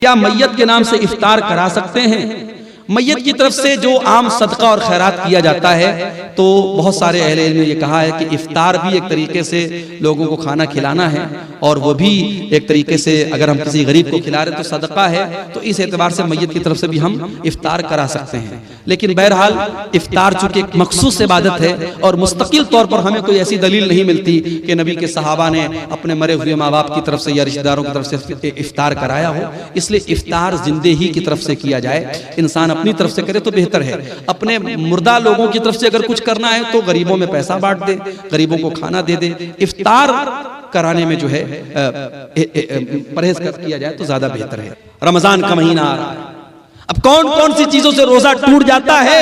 क्या मैयत के नाम से इफ्तार करा सकते हैं? मैयत की तरफ से जो आम सदका और खैरात किया जाता है, तो बहुत सारे अहले इल्म ने ये कहा है कि इफ्तार भी एक तरीके से लोगों को खाना खिलाना है, और वो भी एक तरीके से अगर हम किसी गरीब को खिला रहे तो सदका है, तो इस एतबार से मैयत की तरफ से भी हम इफ्तार करा सकते हैं। लेकिन बहरहाल इफ्तार चूंकि एक मखसूस इबादत है और मुस्तकिल तौर पर हमें कोई ऐसी दलील नहीं मिलती कि नबी के सहाबा ने अपने मरे हुए माँ बाप की तरफ से या रिश्तेदारों की तरफ से इफ्तार कराया हो, इसलिए इफ्तार जिंदे ही की तरफ से किया जाए। इंसान अपनी तरफ से करे तो बेहतर है। अपने मुर्दा लोगों की तरफ से अगर कुछ करना है तो गरीबों में पैसा बांट दे, गरीबों को खाना दे दे। इफ्तार कराने में जो है परहेज किया जाए तो ज्यादा बेहतर है। रमजान का महीना आ रहा है, अब कौन कौन सी चीजों से रोजा टूट जाता है?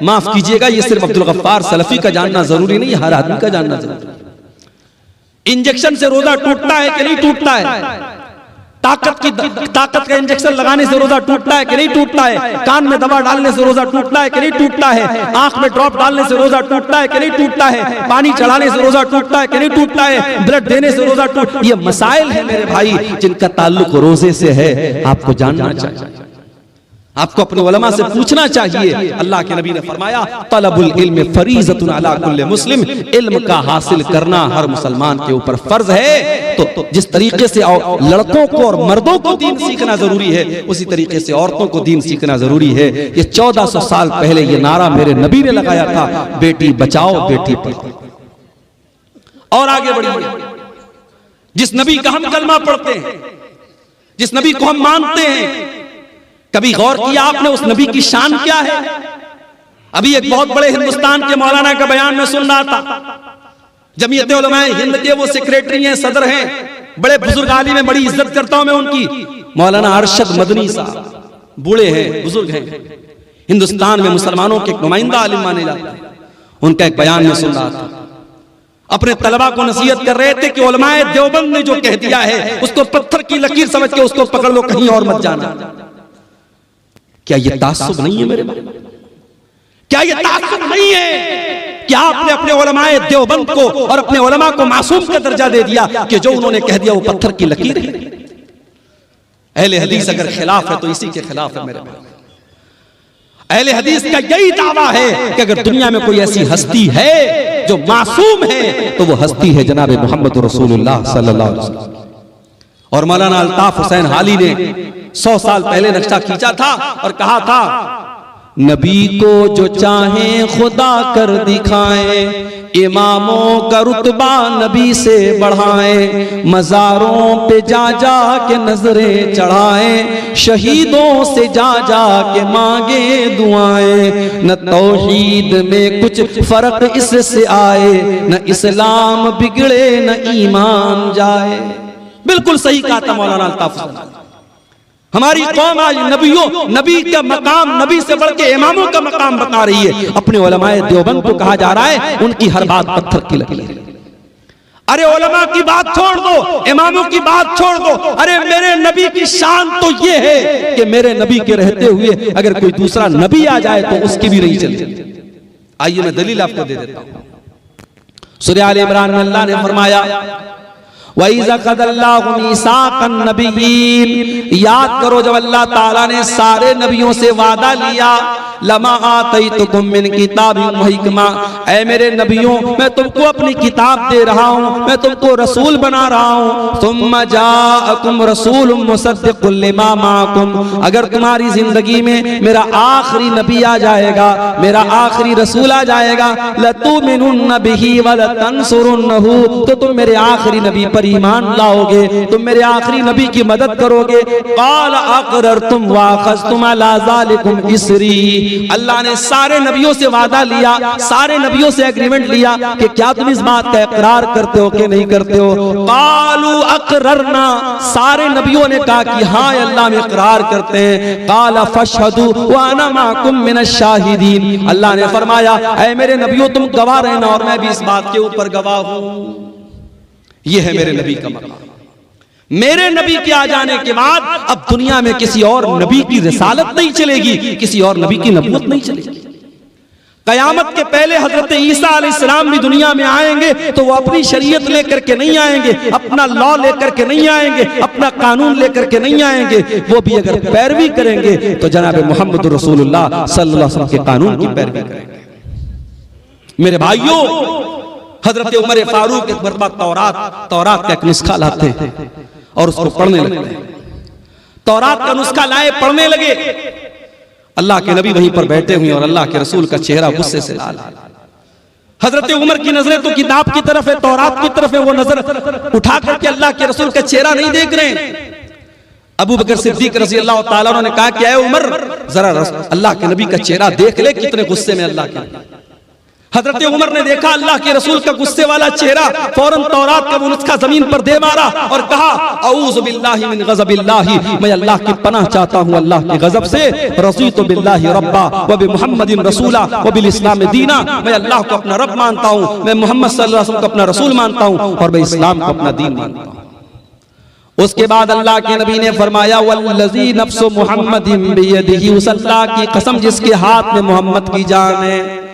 माफ कीजिएगा, ये सिर्फ अब्दुल गफ्फार सलफी का जानना जरूरी नहीं, हर आदमी का जानना जरूरी है। इंजेक्शन से रोजा टूटता है कि नहीं टूटता है? ताकत का इंजेक्शन लगाने से रोजा टूटता है कि नहीं टूटता है? कान में दवा डालने से रोजा टूटता है कि नहीं टूटता है? आंख में ड्रॉप डालने से रोजा टूटता है कि नहीं टूटता है? पानी चढ़ाने से रोजा टूटता है कि नहीं टूटता है? ब्लड देने से रोजा टूट, ये मसाइल है मेरे भाई जिनका ताल्लुक रोजे से है। आपको जानना चाहिए, आपको अपने उलमा से पूछना चाहिए। अल्लाह के नबी ने फरमाया तलबुल इल्म फरीज़तुन अला कुल्ले मुस्लिम, इल्म का हासिल करना हर मुसलमान के ऊपर फर्ज है। तो जिस तरीके से लड़कों को और मर्दों को दीन सीखना जरूरी है, उसी तरीके से औरतों को दीन सीखना जरूरी है। ये 1400 साल पहले ये नारा मेरे नबी ने लगाया था, बेटी बचाओ बेटी पढ़ाओ। और आगे बढ़िए, जिस नबी का हम कलमा पढ़ते हैं, जिस नबी को हम मानते हैं, कभी गौर किया आपने उस नबी की शान क्या है? अभी एक बहुत बड़े हिंदुस्तान के मौलाना का बयान में सुन रहा था। जमीयत उलमाए हिंद के वो सेक्रेटरी हैं, सदर हैं, बड़े बुजुर्ग आलिम हैं, बड़ी इज्जत करता हूं मैं उनकी। मौलाना अरशद मदनी साहब बूढ़े हैं, बुजुर्ग हैं, हिंदुस्तान में मुसलमानों के नुमाइंदा आलिम माने जाते हैं। उनका एक बयान में सुन रहा था, अपने तलबा को नसीहत कर रहे थे कि उलमाए देवबंद ने जो कह दिया है उसको पत्थर की लकीर समझ के उसको पकड़ लो, कहीं और मत जाना। क्या ये तासुब नहीं है मेरे भाई? क्या ये तासुब नहीं है कि आपने अपने उलमाए देवबंद को और अपने उलमा को मासूम का दर्जा दे दिया कि जो उन्होंने कह दिया वो पत्थर की लकीर है? अहले हदीस अगर खिलाफ है तो इसी के खिलाफ है मेरे भाई। अहले हदीस का यही दावा है कि अगर दुनिया में कोई ऐसी हस्ती है जो मासूम है तो वो हस्ती है जनाब मोहम्मद रसूलुल्लाह सल्लल्लाहु अलैहि वसल्लम। और मौलाना अल्ताफ हुसैन हाली ने 100 साल पहले नक्शा खींचा था और कहा था, नबी को जो चाहे खुदा कर दिखाए, इमामों का रुतबा नबी से बढ़ाए, मज़ारों पे जा जा के नजरें चढ़ाए, शहीदों से जा जा के मांगे दुआएं, न तौहीद में कुछ फर्क इससे आए, न इस्लाम बिगड़े न ईमान जाए। बिल्कुल सही कहा था मौलाना अल्ताफ हुसैन। हमारी कौम आज नबी का मकाम, नबी से बढ़ के इमामों का मकाम बता रही है। अपने उलमाए देवबंद को कहा जा रहा है उनकी हर बात पत्थर की लकीर है। अरे उलमा की बात छोड़ दो, इमामों की बात छोड़ दो, अरे मेरे नबी की शान तो ये है कि मेरे नबी के रहते हुए अगर कोई दूसरा नबी आ जाए तो उसकी भी नहीं चलती। आइए मैं दलील आपको दे देता हूं। सूरह आल इमरान में अल्लाह ने फरमाया, वइज़ा क़ज़ल्लाहु मीसाक़न नबिय्यीन, याद करो जब अल्लाह ताला ने सारे नबियों से वादा लिया, लमा आतैतुकुम मिन किताबिन व हिकमा, ऐ मेरे नबियों मैं तुमको अपनी किताब दे रहा हूँ, मैं तुमको रसूल बना रहा हूँ। सुम्मा जाअकुम रसूलुम मुसद्दिक़ुन लिमा माअकुम, अगर तुम्हारी जिंदगी में मेरा आखिरी नबी आ जाएगा, मेरा आखिरी रसूल आ जाएगा, लतुमिनुन्न बिही व लतंसुरुन्नहु, तो तुम मेरे आखिरी नबी पर ईमान लाओगे, तुम मेरे आखिरी नबी की मदद करोगे। क़ाल अक़ररतुम व अख़ज़्तुम अला ज़ालिकुम इसरी, अल्लाह ने सारे नबियों से वादा लिया, सारे नबियों से एग्रीमेंट लिया कि क्या तुम इस बात का इकरार करते हो कि नहीं करते हो? क़ालू अक़ररना, सारे नबियों ने कहा कि हाँ अल्लाह हम इकरार करते हैं। क़ाल फ़शहदू व अना माअकुम मिनश शाहिदीन, अल्लाह ने फरमाया ऐ मेरे नबियों तुम गवाह रहना और मैं भी इस बात के ऊपर गवाह हूँ। ये है मेरे नबी का मकाम। मेरे नबी के आ जाने के बाद अब दुनिया में किसी और नबी की रिसालत नहीं चलेगी, किसी और नबी की नबूवत नहीं चलेगी। कयामत के पहले हजरत ईसा अलैहिस्सलाम भी दुनिया में आएंगे तो वो अपनी शरीयत लेकर के नहीं आएंगे, अपना लॉ लेकर के नहीं आएंगे, अपना कानून लेकर के नहीं आएंगे। वो भी अगर पैरवी करेंगे तो जनाब मोहम्मद रसूलुल्लाह सल्लल्लाहु अलैहि वसल्लम के कानून की पैरवी करेंगे। मेरे भाइयों, हजरत उमर फारूक एक मरतबा तौरात का एक नुस्खा लाते हैं और उसको पढ़ने लगते हैं। तौरात का नुस्खा लाए, पढ़ने लगे। अल्लाह के नबी वहीं पर बैठे हुए और अल्लाह के रसूल का चेहरा गुस्से से लाल है। हजरत उमर की नजरें तो किताब की तरफ है, तौरात की तरफ है, वो नजर उठा करके अल्लाह के रसूल का चेहरा नहीं देख रहे हैं। अबू बकर सिद्दीक रज़ी अल्लाह ताला अन्हु ने कहा कि ऐ उमर, जरा अल्लाह के नबी का चेहरा देख ले, कितने गुस्से में अल्लाह के। हजरत उमर ने देखा अल्लाह के रसूल का गुस्से वाला चेहरा, फौरन तौरात का वो नुस्खा जमीन पर दे मारा और कहा औज़ु बिल्लाहि मिन गज़बिल्लाहि, मैं अल्लाह की पनाह चाहता हूँ अल्लाह के गजब से। रज़ीतु बिल्लाहि रब्बा व बिमुहम्मदिन रसूला व बिल इस्लाम दीना, मैं अल्लाह को अपना रब मानता हूँ, मैं मोहम्मद सल्लल्लाहु अलैहि वसल्लम को अपना रसूल मानता हूँ और मैं इस्लाम को अपना दीन मानता हूँ। उसके बाद अल्लाह के नबी ने फरमाया वल्लज़ी नफ्सु मुहम्मदिन बियदिही, उस अल्लाह की कसम जिसके हाथ में मोहम्मद की जान है।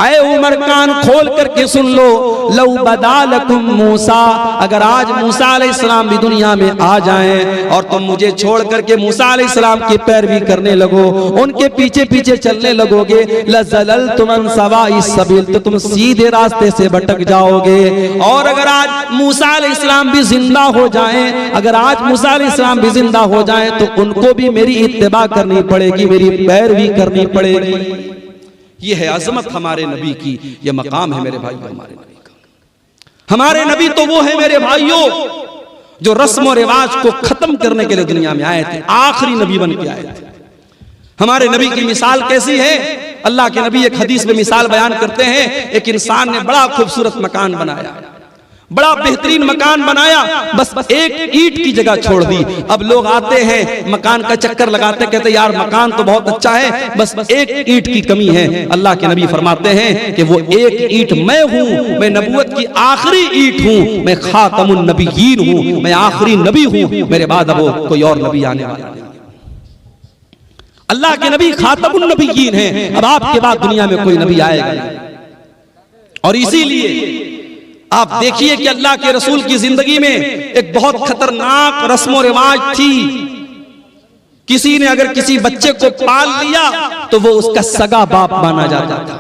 ऐ उमर, कान खोल करके सुन लो, लौ बदालकुम मूसा, अगर आज मूसा अलैहिस्सलाम भी दुनिया में आ जाएं और तुम मुझे छोड़ करके मूसा अलैहिस्सलाम की पैरवी करने लगो, उनके पीछे पीछे चलने लगोगे, लज़ललतुम अन सवाइस सबील, तो तुम सीधे रास्ते से भटक जाओगे। और अगर आज मूसा अलैहिस्सलाम भी जिंदा हो जाएं, अगर आज मूसा अलैहिस्सलाम भी जिंदा हो जाएं तो उनको भी मेरी इत्तिबा करनी पड़ेगी, मेरी पैरवी करनी पड़ेगी। ये है अजमत हमारे नबी की, ये मकाम है मेरे भाइयों हमारे नबी का। हमारे नबी तो वो है मेरे भाइयों जो रस्म और रिवाज को खत्म करने के लिए दुनिया में आए थे, आखिरी नबी बन के आए थे। हमारे नबी की मिसाल कैसी है? अल्लाह के नबी एक हदीस में मिसाल बयान करते हैं, एक इंसान ने बड़ा खूबसूरत मकान बनाया, बड़ा बेहतरीन मकान बनाया, बस एक ईंट की जगह छोड़ दी। अब लोग आते हैं मकान का चक्कर लगाते, कहते यार मकान तो बहुत अच्छा है, बस एक ईंट की कमी है। अल्लाह के नबी फरमाते हैं कि वो एक ईंट मैं हूँ, मैं नबूवत की आखिरी ईंट हूँ, मैं खातमुन नबिय्यीन हूँ, मैं आखिरी नबी हूँ, मेरे बाद अब कोई और नबी आने वाला नहीं। अल्लाह के नबी खातमुन नबिय्यीन हैं, अब आपके बाद दुनिया में कोई नबी आएगा नहीं। और इसीलिए आप देखिए कि अल्लाह के रसूल की जिंदगी में एक बहुत खतरनाक रस्म और रिवाज थी। किसी ने अगर किसी बच्चे को पाल लिया तो वो उसका सगा बाप माना जाता था।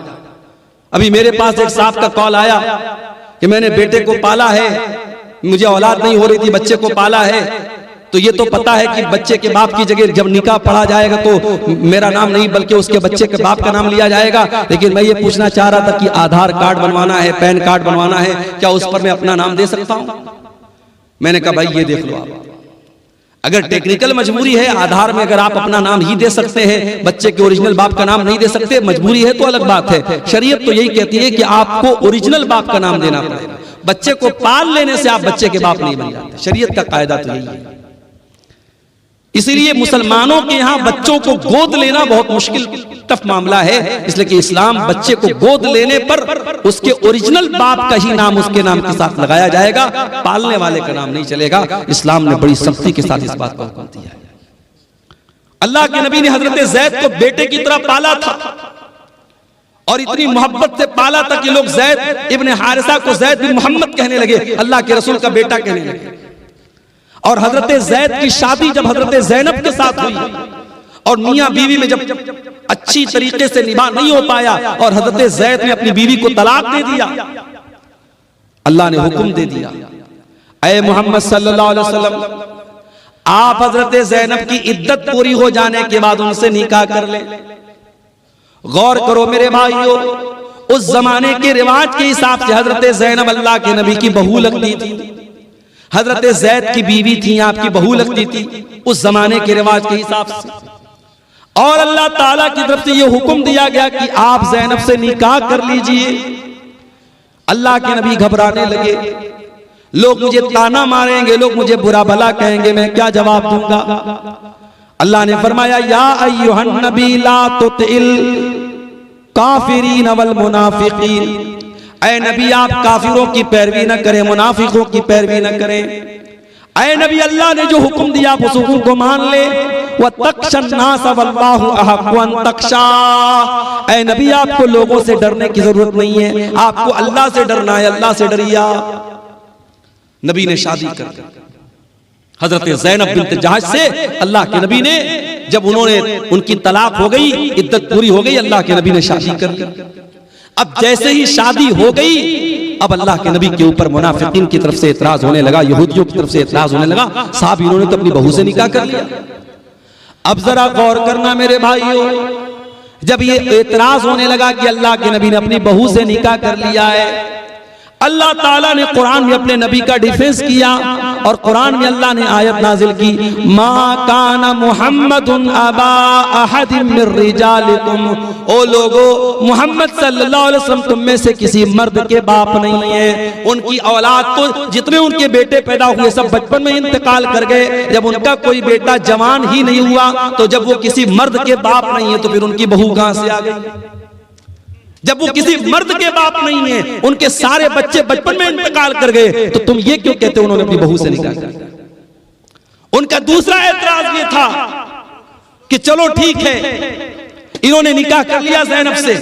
अभी मेरे पास एक साहब का कॉल आया कि मैंने बेटे को पाला है, मुझे औलाद नहीं हो रही थी, बच्चे को पाला है, तो ये तो पता है कि बच्चे के बाप की जगह जब निकाह पढ़ा जाएगा तो मेरा नाम नहीं बल्कि उसके बच्चे के बाप का नाम लिया जाएगा। लेकिन मैं ये पूछना चाह रहा था कि आधार कार्ड बनवाना है, पैन कार्ड बनवाना है, क्या उस पर मैं अपना नाम दे सकता हूं? मैंने कहा भाई ये देख लो, आप अगर टेक्निकल मजबूरी है, आधार में अगर आप अपना नाम ही दे सकते हैं, बच्चे के ओरिजिनल बाप का नाम नहीं दे सकते, मजबूरी है तो अलग बात है। शरीयत तो यही कहती है कि आपको ओरिजिनल बाप का नाम देना पड़ेगा। बच्चे को पाल लेने से आप बच्चे के बाप नहीं बन जाते, शरीयत का कायदा तो यही है। इसीलिए मुसलमानों के यहाँ बच्चों को गोद लेना बहुत मुश्किल टफ मामला है, इसलिए कि इस्लाम बच्चे को गोद लेने पर उसके ओरिजिनल बाप का ही नाम उसके नाम के साथ लगाया जाएगा, पालने वाले का नाम नहीं चलेगा। इस्लाम ने बड़ी सख्ती के साथ इस बात को हुक्म दिया है। अल्लाह के नबी ने हजरत ज़ैद को बेटे की तरह पाला था और इतनी मोहब्बत से पाला था कि लोग ज़ैद इब्न हारिसा को ज़ैद बिन मोहम्मद कहने लगे, अल्लाह के रसूल का बेटा कहने लगे। और हजरत ज़ैद की शादी जब हजरत ज़ैनब के साथ हुई और मियां बीवी में जब अच्छी तरीके से निभा नहीं हो पाया और हजरत ज़ैद ने अपनी बीवी को तलाक दे दिया, अल्लाह ने हुक्म दे दिया, ऐ मोहम्मद सल्लल्लाहु अलैहि वसल्लम, आप हजरत ज़ैनब की इद्दत पूरी हो जाने के बाद उनसे निकाह कर ले। गौर करो मेरे भाइयों, उस जमाने के रिवाज के हिसाब से हजरत ज़ैनब अल्लाह के नबी की बहू लगती थी, हजरत ज़ैद की बीवी थी, आपकी बहू लगती थी उस जमाने के रिवाज के हिसाब से। और अल्लाह ताला की तरफ से यह हुक्म दिया गया कि आप ज़ैनब से निकाह कर लीजिए। अल्लाह के नबी घबराने लगे, लोग मुझे ताना मारेंगे, लोग मुझे बुरा भला कहेंगे, मैं क्या जवाब दूंगा? अल्लाह ने फरमाया या अय्युहन नबी ला तुतिल काफिरीन वल मुनाफिकीन, ऐ नबी आप काफिरों की पैरवी न करें, मुनाफिकों की पैरवी न करें। ऐ नबी अल्लाह ने जो हुक्म दिया आप उस हुक्म को मान ले व तख्शन्नास वल्लाहु अहक्कु अन तख्शा। ऐ नबी, आपको लोगों से डरने की जरूरत नहीं है, आपको अल्लाह से डरना है, अल्लाह से डरिया। नबी ने शादी कर दी हजरत ज़ैनब बिन्त जहश से। अल्लाह के नबी ने जब उन्होंने उनकी तलाक हो गई, इद्दत पूरी हो गई, अल्लाह के नबी ने शादी कर ली। अब जैसे ही शादी हो गई, अब अल्लाह के नबी के ऊपर मुनाफिकीन की तरफ से एतराज होने लगा, यहूदियों की तरफ से एतराज होने लगा। साहब इन्होंने तो अपनी बहू से निकाह कर लिया। अब जरा गौर करना मेरे भाइयों, जब ये एतराज होने लगा कि अल्लाह के नबी ने अपनी बहू से निकाह कर लिया है, अल्लाह ताला ने कुरान में अपने नबी का डिफेंस किया और कुरान में अल्लाह ने आयत नाजिल की, मा काना मुहम्मदुन अबा अहदिम मिर रिजालिकुम। ओ लोगो, मोहम्मद सल्लल्लाहु अलैहि वसल्लम तुम में से किसी मर्द के बाप नहीं है। उनकी औलाद तो जितने उनके बेटे पैदा हुए सब बचपन में इंतकाल कर गए। जब उनका कोई बेटा जवान ही नहीं हुआ, तो जब वो किसी मर्द के बाप नहीं है तो फिर उनकी बहू कहां से आ गई? जब वो किसी मर्द के बाप नहीं है, उनके सारे बच्चे बचपन में इंतकाल कर गए, तो तुम ये क्यों कहते हो उन्होंने अपनी बहू से निकाह किया? उनका दूसरा एतराज ये था कि चलो ठीक है, इन्होंने निकाह कर लिया ज़ैनब से,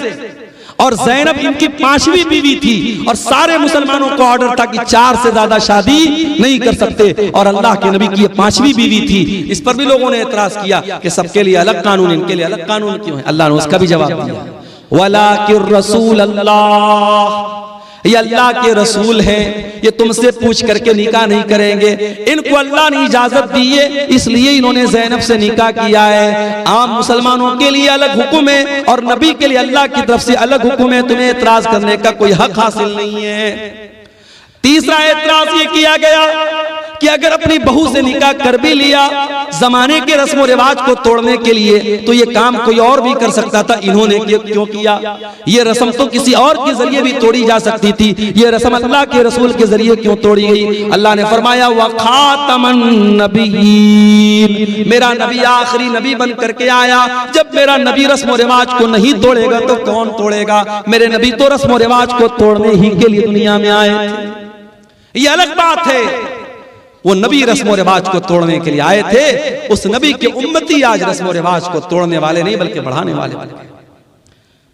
और ज़ैनब इनकी 5वीं बीवी थी, और सारे मुसलमानों को ऑर्डर था कि 4 से ज्यादा शादी नहीं कर सकते, और अल्लाह के नबी की 5वीं बीवी थी। इस पर भी लोगों ने एतराज किया कि सबके लिए अलग कानून, इनके लिए अलग कानून क्यों है? अल्लाह ने उसका भी जवाब दिया, वलाकिर रसूल अल्लाह, ये अल्लाह के रसूल हैं, ये तुमसे पूछ करके निकाह नहीं करेंगे। इनको अल्लाह ने इजाजत दी है, इसलिए इन्होंने ज़ैनब से निकाह किया है। आम मुसलमानों के लिए अलग हुक्म है और नबी के लिए अल्लाह की तरफ से अलग हुक्म है, तुम्हें एतराज करने का कोई हक हासिल नहीं है। तीसरा एतराज ये किया गया कि अगर अपनी बहू से निकाह कर भी लिया जमाने के रस्म रिवाज को तोड़ने के लिए, तो ये काम कोई और भी कर सकता था, इन्होंने क्यों किया? ये रस्म तो किसी और के जरिए भी तोड़ी जा सकती थी, ये रस्म अल्लाह के रसूल के जरिए क्यों तोड़ी गई? अल्लाह ने फरमाया, व खातमन नबीयीन, मेरा नबी आखिरी नबी बन करके आया। जब मेरा नबी रस्म रिवाज को नहीं तोड़ेगा तो कौन तोड़ेगा? मेरे नबी तो रस्म रिवाज को तोड़ने ही के लिए दुनिया में आए थे। ये अलग बात है, वो नबी रस्म रिवाज को तोड़ने के लिए आए थे। उस नबी के उम्मती आज रस्म रिवाज को तोड़ने वाले नहीं बल्कि बढ़ाने वाले,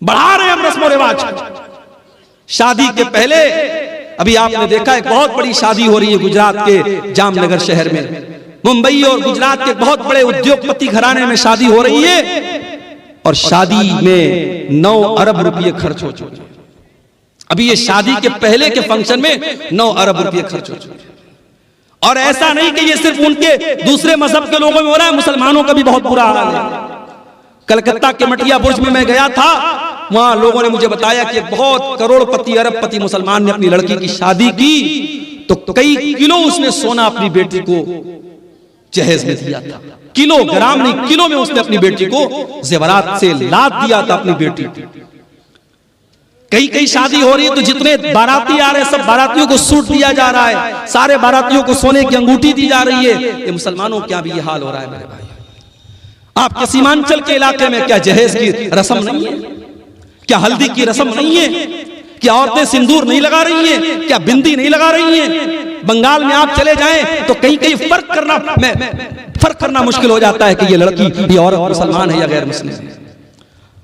बढ़ा रहे हम रस्म रिवाज को। शादी के पहले अभी आपने देखा एक बहुत बड़ी शादी हो रही है गुजरात के जामनगर शहर में। मुंबई और गुजरात के बहुत बड़े उद्योगपति घराने में शादी हो रही है, और शादी में 9 अरब रुपये खर्च हो चुके। अभी ये शादी के पहले के फंक्शन में 9 अरब रुपये खर्च हो चुके। और ऐसा नहीं कि ये सिर्फ उनके दूसरे मजहब के लोगों में हो रहा है, मुसलमानों का भी बहुत बुरा हाल है। कलकत्ता के मटिया बुर्ज में मैं गया था, वहां लोगों ने मुझे बताया कि बहुत करोड़पति अरबपति मुसलमान ने अपनी लड़की की शादी की, तो कई किलो उसने सोना अपनी बेटी को जहेज में दिया था। किलोग्राम नहीं, किलो में उसने अपनी बेटी को जेवरात से लाद दिया था अपनी बेटी को। कई शादी हो रही है तो जितने बाराती आ रहे हैं सब बारातियों को सूट दिया जा रहा है, सारे बारातियों को सोने की अंगूठी दी जा रही है। ये मुसलमानों क्या भी ये हाल हो रहा है मेरे भाई? आपके सीमांचल के इलाके में क्या जहेज की रस्म नहीं है? क्या हल्दी की रस्म नहीं है? क्या औरतें सिंदूर नहीं लगा रही हैं? क्या बिंदी नहीं लगा रही हैं? बंगाल में आप चले जाएं तो कहीं फर्क करना मुश्किल हो जाता है कि ये लड़की, ये औरत मुसलमान है या गैर मुस्लिम।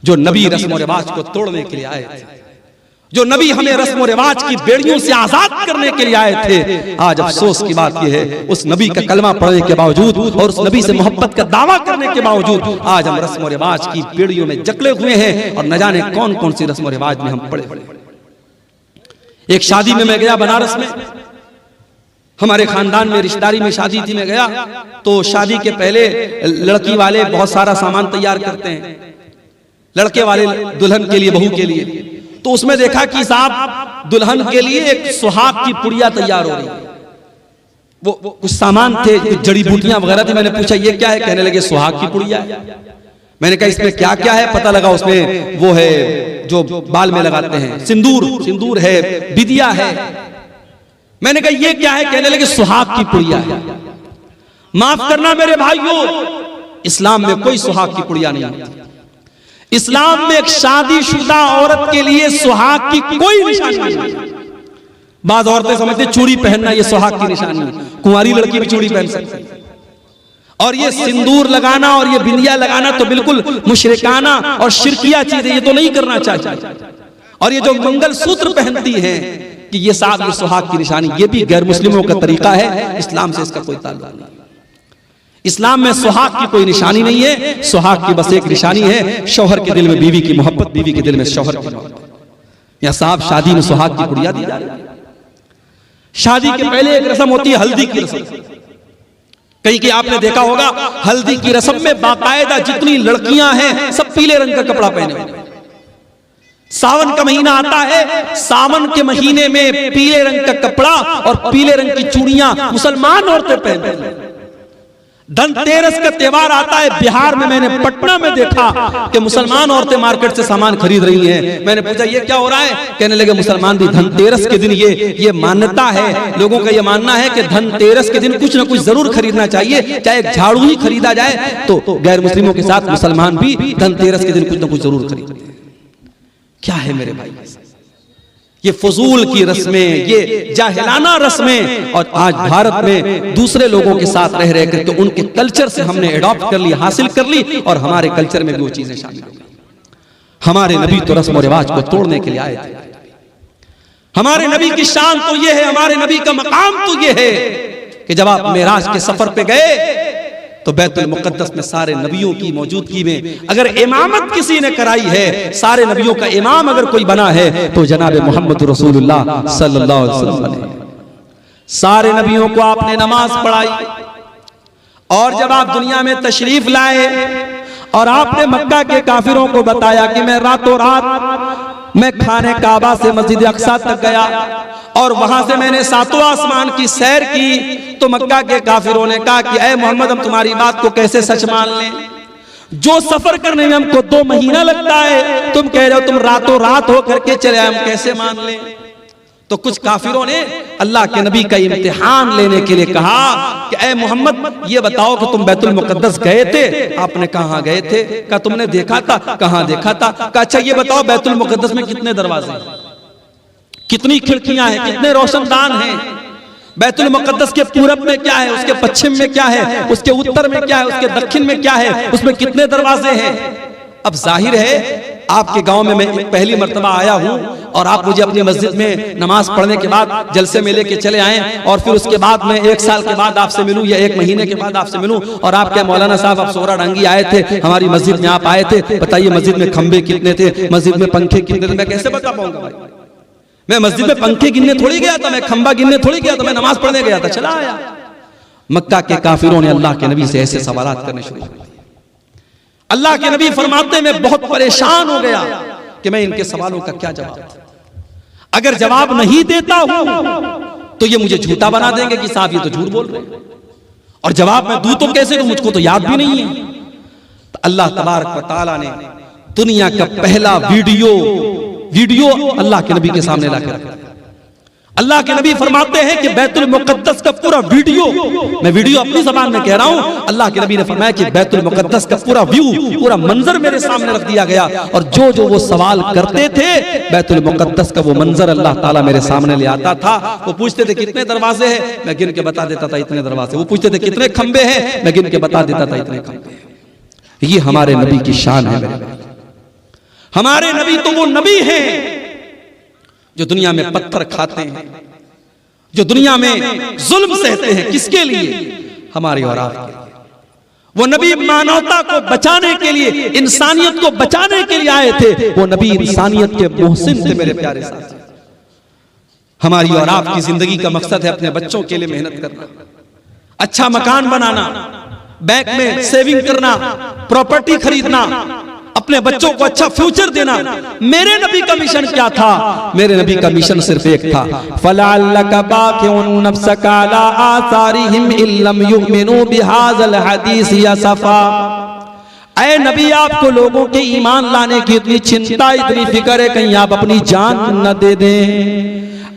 जो नबी रस्म रिवाज को तोड़ने के लिए आए थे, जो नबी हमें रस्म रिवाज की बेड़ियों से आजाद करने के लिए आए थे, आज अफसोस की बात यह है उस नबी का कलमा पढ़ने के बावजूद और उस नबी से मोहब्बत का दावा करने के बावजूद आज हम रस्म रिवाज की बेड़ियों में जकड़े हुए हैं, और न जाने कौन कौन सी रस्म रिवाज में हम पड़े। एक शादी में मैं गया बनारस में, हमारे खानदान में रिश्तेदारी में शादी थी, मैं गया तो शादी के पहले लड़की वाले बहुत सारा सामान तैयार करते हैं, लड़के वाले दुल्हन के लिए, बहू के लिए। तो उसमें देखा कि साहब दुल्हन के लिए एक सुहाग की पुड़िया तैयार हो रही है। वो कुछ सामान थे, जड़ी बूटियां वगैरह थी। मैंने पूछा ये क्या है? कहने लगे सुहाग की पुड़िया है। मैंने कहा इसमें क्या क्या है? पता लगा उसमें वो है जो बाल में लगाते हैं, सिंदूर है, बिदिया है। मैंने कहा ये क्या है? कहने लगे सुहाग की पुड़िया है। माफ करना मेरे भाइयों, इस्लाम में कोई सुहाग की पुड़िया नहीं है। इस्लाम में एक शादीशुदा औरत के लिए सुहाग की कोई निशानी नहीं। बाज़ औरतें समझते चूड़ी पहनना ये सुहाग की निशानी है। कुंवारी लड़की भी चूड़ी पहन सकती है, और ये सिंदूर लगाना और ये बिंदिया लगाना तो बिल्कुल मुशरिकाना और शिरकिया चीज है, ये तो नहीं करना चाहिए। और ये जो मंगल सूत्र पहनती हैं कि ये साहब ये सुहाग की निशानी, ये भी गैर मुस्लिमों का तरीका है, इस्लाम से इसका कोई ताल्लुक नहीं। इस्लाम में सुहाग की कोई निशानी नहीं है, सुहाग की बस एक निशानी है, शौहर के दिल में बीवी की मोहब्बत, बीवी के दिल में शौहर की मोहब्बत। या साहब शादी में सुहाग की गुड़िया दी जा रही है। शादी के पहले एक रस्म होती है हल्दी की रस्म। कहीं कि आपने देखा होगा हल्दी की रस्म में बाकायदा जितनी लड़कियां हैं सब पीले रंग का कपड़ा पहने हुए। सावन का महीना आता है, सावन के महीने में पीले रंग का कपड़ा और पीले रंग की चूड़ियां मुसलमान औरतें पहनती हैं। धनतेरस का त्योहार आता है, बिहार में मैंने पटना में देखा कि मुसलमान औरतें मार्केट से सामान खरीद रही हैं। मैंने पूछा ये क्या हो रहा है? कहने लगे मुसलमान भी धनतेरस के दिन ये मान्यता है, लोगों का ये मानना है कि धनतेरस के दिन कुछ ना कुछ जरूर खरीदना चाहिए, चाहे एक झाड़ू ही खरीदा जाए। तो गैर मुस्लिमों के साथ मुसलमान भी धनतेरस के दिन कुछ ना कुछ जरूर खरीदते हैं। क्या है मेरे भाई, ये फजूल की रस्में, ये जाहिलाना रस्में। और आज भारत में दूसरे लोगों के साथ रह रहे करके उनके कल्चर से हमने एडॉप्ट कर ली, हासिल कर ली, और हमारे कल्चर में भी वो चीजें शामिल हो गई। हमारे नबी तो रस्म और रिवाज को तोड़ने के लिए आए थे। हमारे नबी की शान तो ये है, हमारे नबी का मकाम तो ये है कि जब आप मेराज के सफर पे गए तो बैतुल मुक़द्दस में सारे नबियों की मौजूदगी में अगर इमामत किसी ने कराई है, सारे नबियों का इमाम अगर कोई बना है तो जनाब मोहम्मद रसूलुल्लाह सल्लल्लाहु अलैहि वसल्लम ने। सारे नबियों को आपने नमाज पढ़ाई, और जब आप दुनिया में तशरीफ लाए और आपने मक्का के काफिरों को बताया कि मैं रातों रात मैं खाने काबा से मस्जिद अक्सा तक गया और वहां से मैंने सातों आसमान की सैर की, तो मक्का के काफिरों ने कहा कि ऐ मोहम्मद हम तुम्हारी बात को कैसे सच मान लें? जो सफर करने में हमको 2 महीना लगता है, तुम कह रहे हो तुम रातों रात हो करके चले आए, हम कैसे मान लें? तो कुछ काफिरों ने अल्लाह के नबी का इम्तिहान लेने के लिए कहा कि ऐ मोहम्मद ये बताओ कि तुम बैतुल मुक़द्दस गए थे? आपने कहाँ गए थे? कहा तुमने देखा था? कहाँ देखा था? कहा अच्छा ये बताओ बैतुल मुक़द्दस में कितने दरवाजे, कितनी खिड़कियां हैं, कितने रोशनदान हैं? बैतुल मुक़द्दस के पूरब में क्या है, उसके पश्चिम में क्या है, उसके उत्तर में क्या है, उसके दक्षिण में क्या है, उसमें कितने दरवाजे हैं? अब जाहिर है आपके गांव में मैं पहली मर्तबा आया हूं और आप मुझे अपनी मस्जिद में नमाज पढ़ने के बाद जलसे में लेके चले आए, और फिर उसके बाद मैं 1 साल के बाद आपसे मिलूं या 1 महीने के बाद आपसे मिलूं, और आप क्या मौलाना साहब आप सोहरा डांगी आए थे, हमारी मस्जिद में आप आए थे, बताइए मस्जिद में खंबे कितने थे, मस्जिद में पंखे कितने थे? मैं कैसे बता पाऊंगा भाई? मैं मस्जिद में पंखे गिनने थोड़ी गया था, मैं खंबा गिनने थोड़ी गया था, मैं नमाज पढ़ने गया था, चला आया। मक्का के काफिरों ने अल्लाह के नबी से ऐसे सवालात करने शुरू कर दिए। अल्लाह के नबी फरमाते मैं बहुत परेशान हो गया कि मैं इनके सवालों का क्या जवाब दूं। अगर जवाब नहीं देता हूं तो ये मुझे झूठा बना देंगे कि साहब ये तो झूठ बोल रहे हैं, और जवाब मैं दूं तो कैसे, मुझको तो याद भी नहीं है। तो अल्लाह तबारक व तआला ने दुनिया का पहला वीडियो अल्लाह के नबी के सामने लाकर रखा। अल्लाह के नबी फरमाते हैं कि बैतुल मुक़द्दस का पूरा वीडियो, मैं वीडियो अपनी ज़बान में कह रहा हूं, अल्लाह के नबी ने फरमाया कि बैतुल मुक़द्दस का पूरा व्यू, पूरा मंजर मेरे सामने रख दिया गया, और जो वो सवाल करते थे बैतुल मुक़द्दस का वो मंजर अल्लाह ताला मेरे सामने ले आता था। वो पूछते थे कितने दरवाजे हैं, मैं गिन के बता देता था इतने दरवाजे। वो पूछते थे कितने खंबे हैं, मैं गिन के बता देता था इतने खंबे हैं। ये हमारे नबी की शान है मेरे भाई। हमारे नबी तो वो नबी हैं जो दुनिया में पत्थर खाते हैं, जो दुनिया में जुल्म सहते हैं, किसके लिए? हमारे और आपके लिए। वो नबी मानवता को बचाने के लिए, इंसानियत को बचाने के लिए आए थे। वो नबी इंसानियत के मोहसिन थे मेरे प्यारे साथी। हमारी और आपकी जिंदगी का मकसद है अपने बच्चों के लिए मेहनत करना, अच्छा मकान बनाना, बैंक में सेविंग करना, प्रॉपर्टी खरीदना, अपने बच्चों को अच्छा फ्यूचर देना। मेरे नबी का मिशन क्या था? मेरे नबी का मिशन सिर्फ एक था, फलअल्लका बाक़िउन नफ्सका अला आसारिहिम इल्लम युमिनू बिहाज़ल हदीस यसफा। ऐ नबी आपको लोगों के ईमान लाने की इतनी चिंता, इतनी फिक्र है, कहीं आप अपनी जान न दे दें।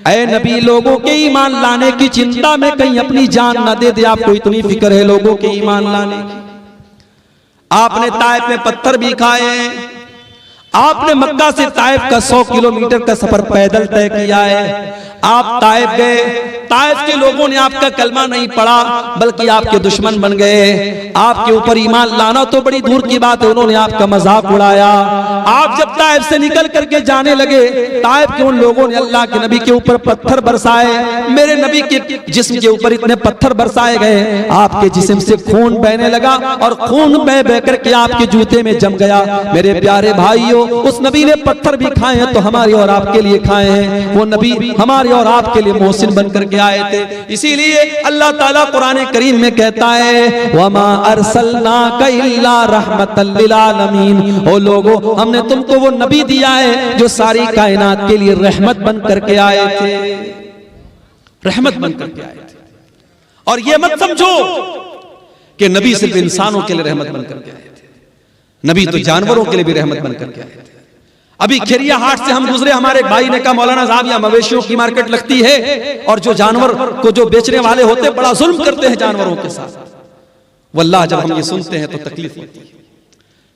ऐ नबी लोगों के ईमान लाने की चिंता में कहीं अपनी जान न दे दे, आपको इतनी फिक्र है लोगों के ईमान लाने की। आपने ताइफ में पत्थर भी खाए, आपने मक्का से ताइफ का 100 किलोमीटर का सफर पैदल तय किया है। आप ताइफ गए, ताइफ के लोगों ने आपका कलमा नहीं पढ़ा बल्कि आपके दुश्मन बन गए। आपके ऊपर ईमान लाना तो बड़ी दूर की बात है, उन्होंने आपका मजाक उड़ाया। आप जब ताइफ से निकल करके जाने लगे, ताइफ के उन लोगों ने अल्लाह के नबी के ऊपर पत्थर बरसाए। मेरे नबी के जिस्म के ऊपर इतने पत्थर बरसाए गए, आपके जिस्म से खून बहने लगा और खून बह बह करके आपके जूते में जम गया। मेरे प्यारे भाइयों, उस नबी ने पत्थर भी खाए हैं तो हमारे और आपके लिए खाए हैं। वो नबी हमारे और आपके लिए मोहसिन बन करके आए थे। इसीलिए अल्लाह ताला कुरान करीम में कहता है, वमा अरसलनाका इल्ला रहमतल लिल आलमीन। ओ लोगों, हमने तुमको वो नबी दिया है जो सारी कायनात के लिए रहमत बन करके आए थे, रहमत बन करके आए थे। और ये मत समझो कि नबी सिर्फ इंसानों के लिए रहमत बन करके आए थे, नबी तो जानवरों के लिए भी रहमत बन करके आए थे। अभी खिरिया हाट से हम गुजरे, हमारे भाई ने कहा मौलाना साहब यहाँ मवेशियों की मार्केट लगती है और जो जानवर को जो बेचने वाले होते बड़ा जुल्म करते हैं जानवरों के साथ। वल्लाह जब हम ये सुनते हैं तो तकलीफ होती है।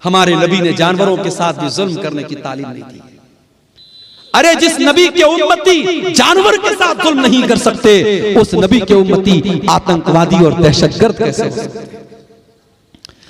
हमारे नबी ने जानवरों के साथ भी जुल्म करने की तालीम नहीं दी। अरे जिस नबी के उम्मती जानवर के साथ जुल्म नहीं कर सकते, उस नबी के उम्मती आतंकवादी और दहशतगर्द कैसे हो सकते?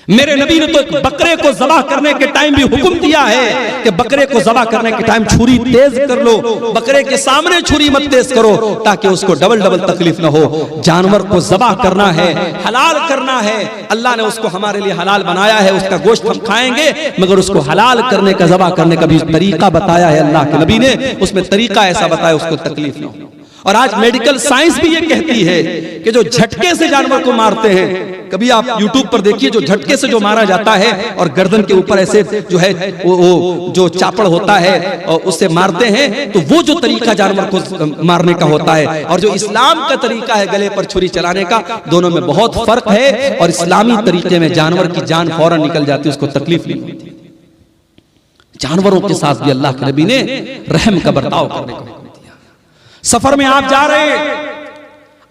मेरे नबी ने तो एक बकरे को ज़बह करने के टाइम भी हुक्म दिया है कि बकरे को ज़बह करने के टाइम छुरी तेज कर लो, बकरे के सामने छुरी मत तेज करो ताकि उसको डबल डबल तकलीफ ना हो। जानवर को ज़बह करना है, हलाल करना है। अल्लाह ने उसको हमारे लिए हलाल बनाया है, उसका गोश्त हम खाएंगे, मगर उसको हलाल करने का, ज़बह करने का भी तरीका बताया है अल्लाह के नबी ने। उसमें तरीका ऐसा बताया उसको तकलीफ ना हो। और आज मेडिकल साइंस भी ये कहती है कि जो झटके से जानवर को मारते हैं, कभी आप YouTube पर देखिए, जो झटके से जो मारा जाता है और गर्दन के ऊपर ऐसे जो है वो जो चापड़ होता है और उससे मारते हैं, तो वो जो तरीका जानवर को मारने का होता है और जो इस्लाम का तरीका है गले पर छुरी चलाने का, दोनों में बहुत फर्क है। और इस्लामी तरीके में जानवर की जान फौरन निकल जाती है, उसको तकलीफ नहीं होती। जानवरों के साथ भी अल्लाह के नबी ने रहम का बर्ताव करने को दिया। सफर में आप जा रहे,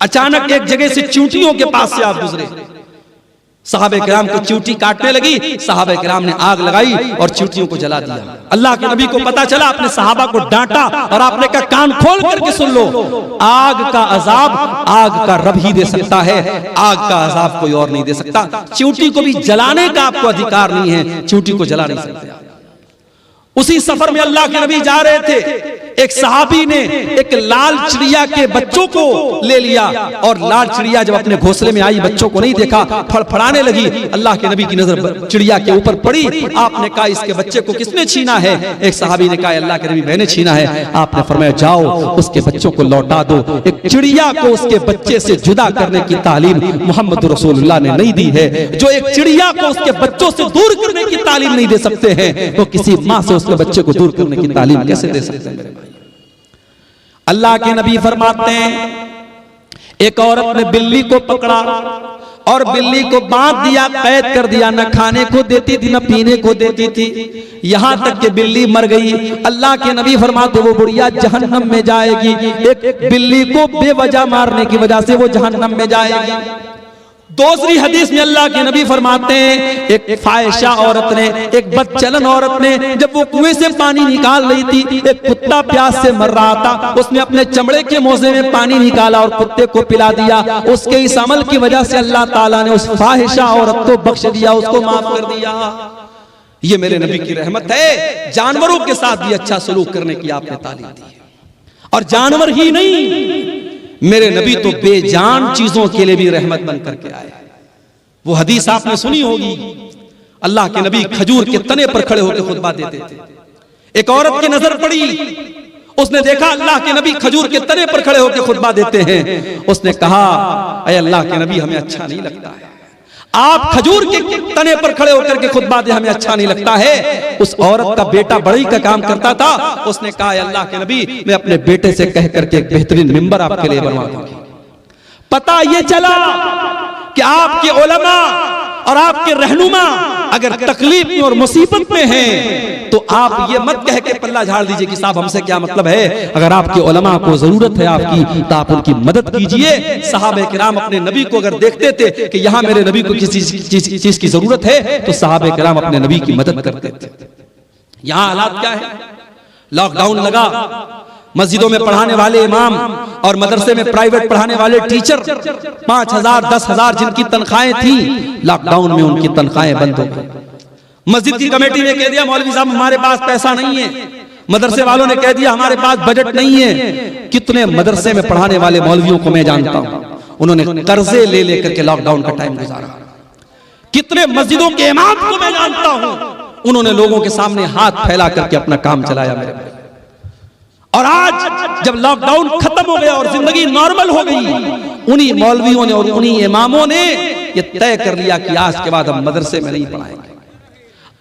अचानक एक जगह से चींटियों के पास से आप गुजरे, सहाबे किराम को चींटी काटने लगी, सहाबे किराम ने आग लगाई और चींटियों को जला दिया। अल्लाह के नबी को पता चला, अपने सहाबा को डांटा और आपने कहा कान खोल करके सुन लो, आग का अजाब आग का रब ही दे सकता है, आग का अजाब कोई और नहीं दे सकता। चींटी को भी जलाने का आपको अधिकार नहीं है, चींटी को जला नहीं सकते। उसी सफर में अल्लाह के नबी जा रहे थे, एक सहाबी ने एक लाल चिड़िया के बच्चों को ले लिया और लाल चिड़िया जब अपने घोंसले में आई, बच्चों को नहीं देखा, फड़फड़ाने लगी। अल्लाह के नबी की नजर चिड़िया के ऊपर पड़ी। आपने कहा इसके बच्चे को किसने छीना है? एक सहाबी ने कहा अल्लाह के नबी मैंने छीना है। आपने फरमाया जाओ उसके बच्चों को लौटा दो। एक चिड़िया को उसके बच्चे से जुदा करने की तालीम मोहम्मद रसूलुल्लाह ने नहीं दी है। जो एक चिड़िया को उसके बच्चों से दूर करने की तालीम नहीं दे सकते हैं, तो किसी माँ से उसके बच्चे को दूर करने की तालीम कैसे दे सकते हैं? अल्लाह के नबी फरमाते हैं, एक औरत ने बिल्ली को पकड़ा और बिल्ली को बांध दिया, कैद कर दिया, न खाने को देती थी न पीने को देती थी, यहां तक कि बिल्ली मर गई। अल्लाह के नबी फरमाते वो बुढ़िया जहन्नम में जाएगी। एक बिल्ली को बेवजह मारने की वजह से वो जहन्नम में जाएगी। दूसरी हदीस में अल्लाह के नबी फरमाते हैं, एक फाहिशा औरत ने, एक बदचलन औरत ने, जब वो कुएं से पानी निकाल रही थी, एक कुत्ता प्यास से मर रहा था, उसने अपने चमड़े के मोजे में पानी निकाला और कुत्ते को पिला दिया। उसके इस अमल की वजह से अल्लाह ताला ने उस फाहिशा औरत को बख्श दिया, उसको माफ कर दिया। ये मेरे नबी की रहमत है। जानवरों के साथ भी अच्छा सलूक करने की आपने तालीम दी है। और जानवर ही नहीं, मेरे नबी तो बेजान चीजों के लिए भी रहमत बन करके आए। वो हदीस आपने सुनी होगी, अल्लाह के नबी खजूर के तने पर खड़े होकर खुतबा देते थे। एक औरत की नजर पड़ी, उसने देखा अल्लाह के नबी खजूर के तने पर खड़े होकर खुतबा देते हैं। उसने कहा अरे अल्लाह के नबी हमें अच्छा नहीं लगता है, आप खजूर के तने पर खड़े होकर के खुतबा दे, हमें अच्छा नहीं लगता है। उस औरत का बेटा बढ़ई का काम करता था, उसने कहा अल्लाह के नबी मैं अपने बेटे से कह करके एक बेहतरीन मिंबर आपके लिए बनवा दूंगी। पता ये चला कि आपके उलमा और आपके रहनुमा अगर तकलीफ में और मुसीबत में हैं, तो आप ये मत कह के पल्ला झाड़ दीजिए कि साहब हमसे क्या मतलब है। अगर आपके उलमा को जरूरत है आपकी, तो आप उनकी मदद कीजिए। सहाबे किराम अपने नबी को अगर देखते थे कि यहाँ मेरे नबी को किसी चीज की जरूरत है, तो सहाबे किराम अपने नबी की मदद करते थे। यहाँ हालात क्या है? लॉकडाउन लगा, मस्जिदों में पढ़ाने वाले इमाम और मदरसे में प्राइवेट पढ़ाने वाले टीचर 5,000 10,000 जिनकी तनख्वाहें थी, लॉकडाउन में उनकी तनख्वाहें बंद हो गई। मस्जिद की कमेटी ने कह दिया मौलवी साहब हमारे पास पैसा नहीं है, मदरसे वालों ने कह दिया हमारे पास बजट नहीं है। कितने मदरसे में पढ़ाने वाले मौलवियों को मैं जानता हूं, उन्होंने कर्जे ले लेकर के लॉकडाउन का टाइम गुजारा। कितने मस्जिदों के इमाम को मैं जानता हूं, उन्होंने लोगों के सामने हाथ फैला करके अपना काम चलाया मेरे भाई। और आज जब लॉकडाउन खत्म हो गया और जिंदगी नॉर्मल हो गई, उन्हीं मौलवियों ने और उन्हीं इमामों ने ये तय कर लिया कि आज के बाद हम मदरसे में नहीं पढ़ाएंगे,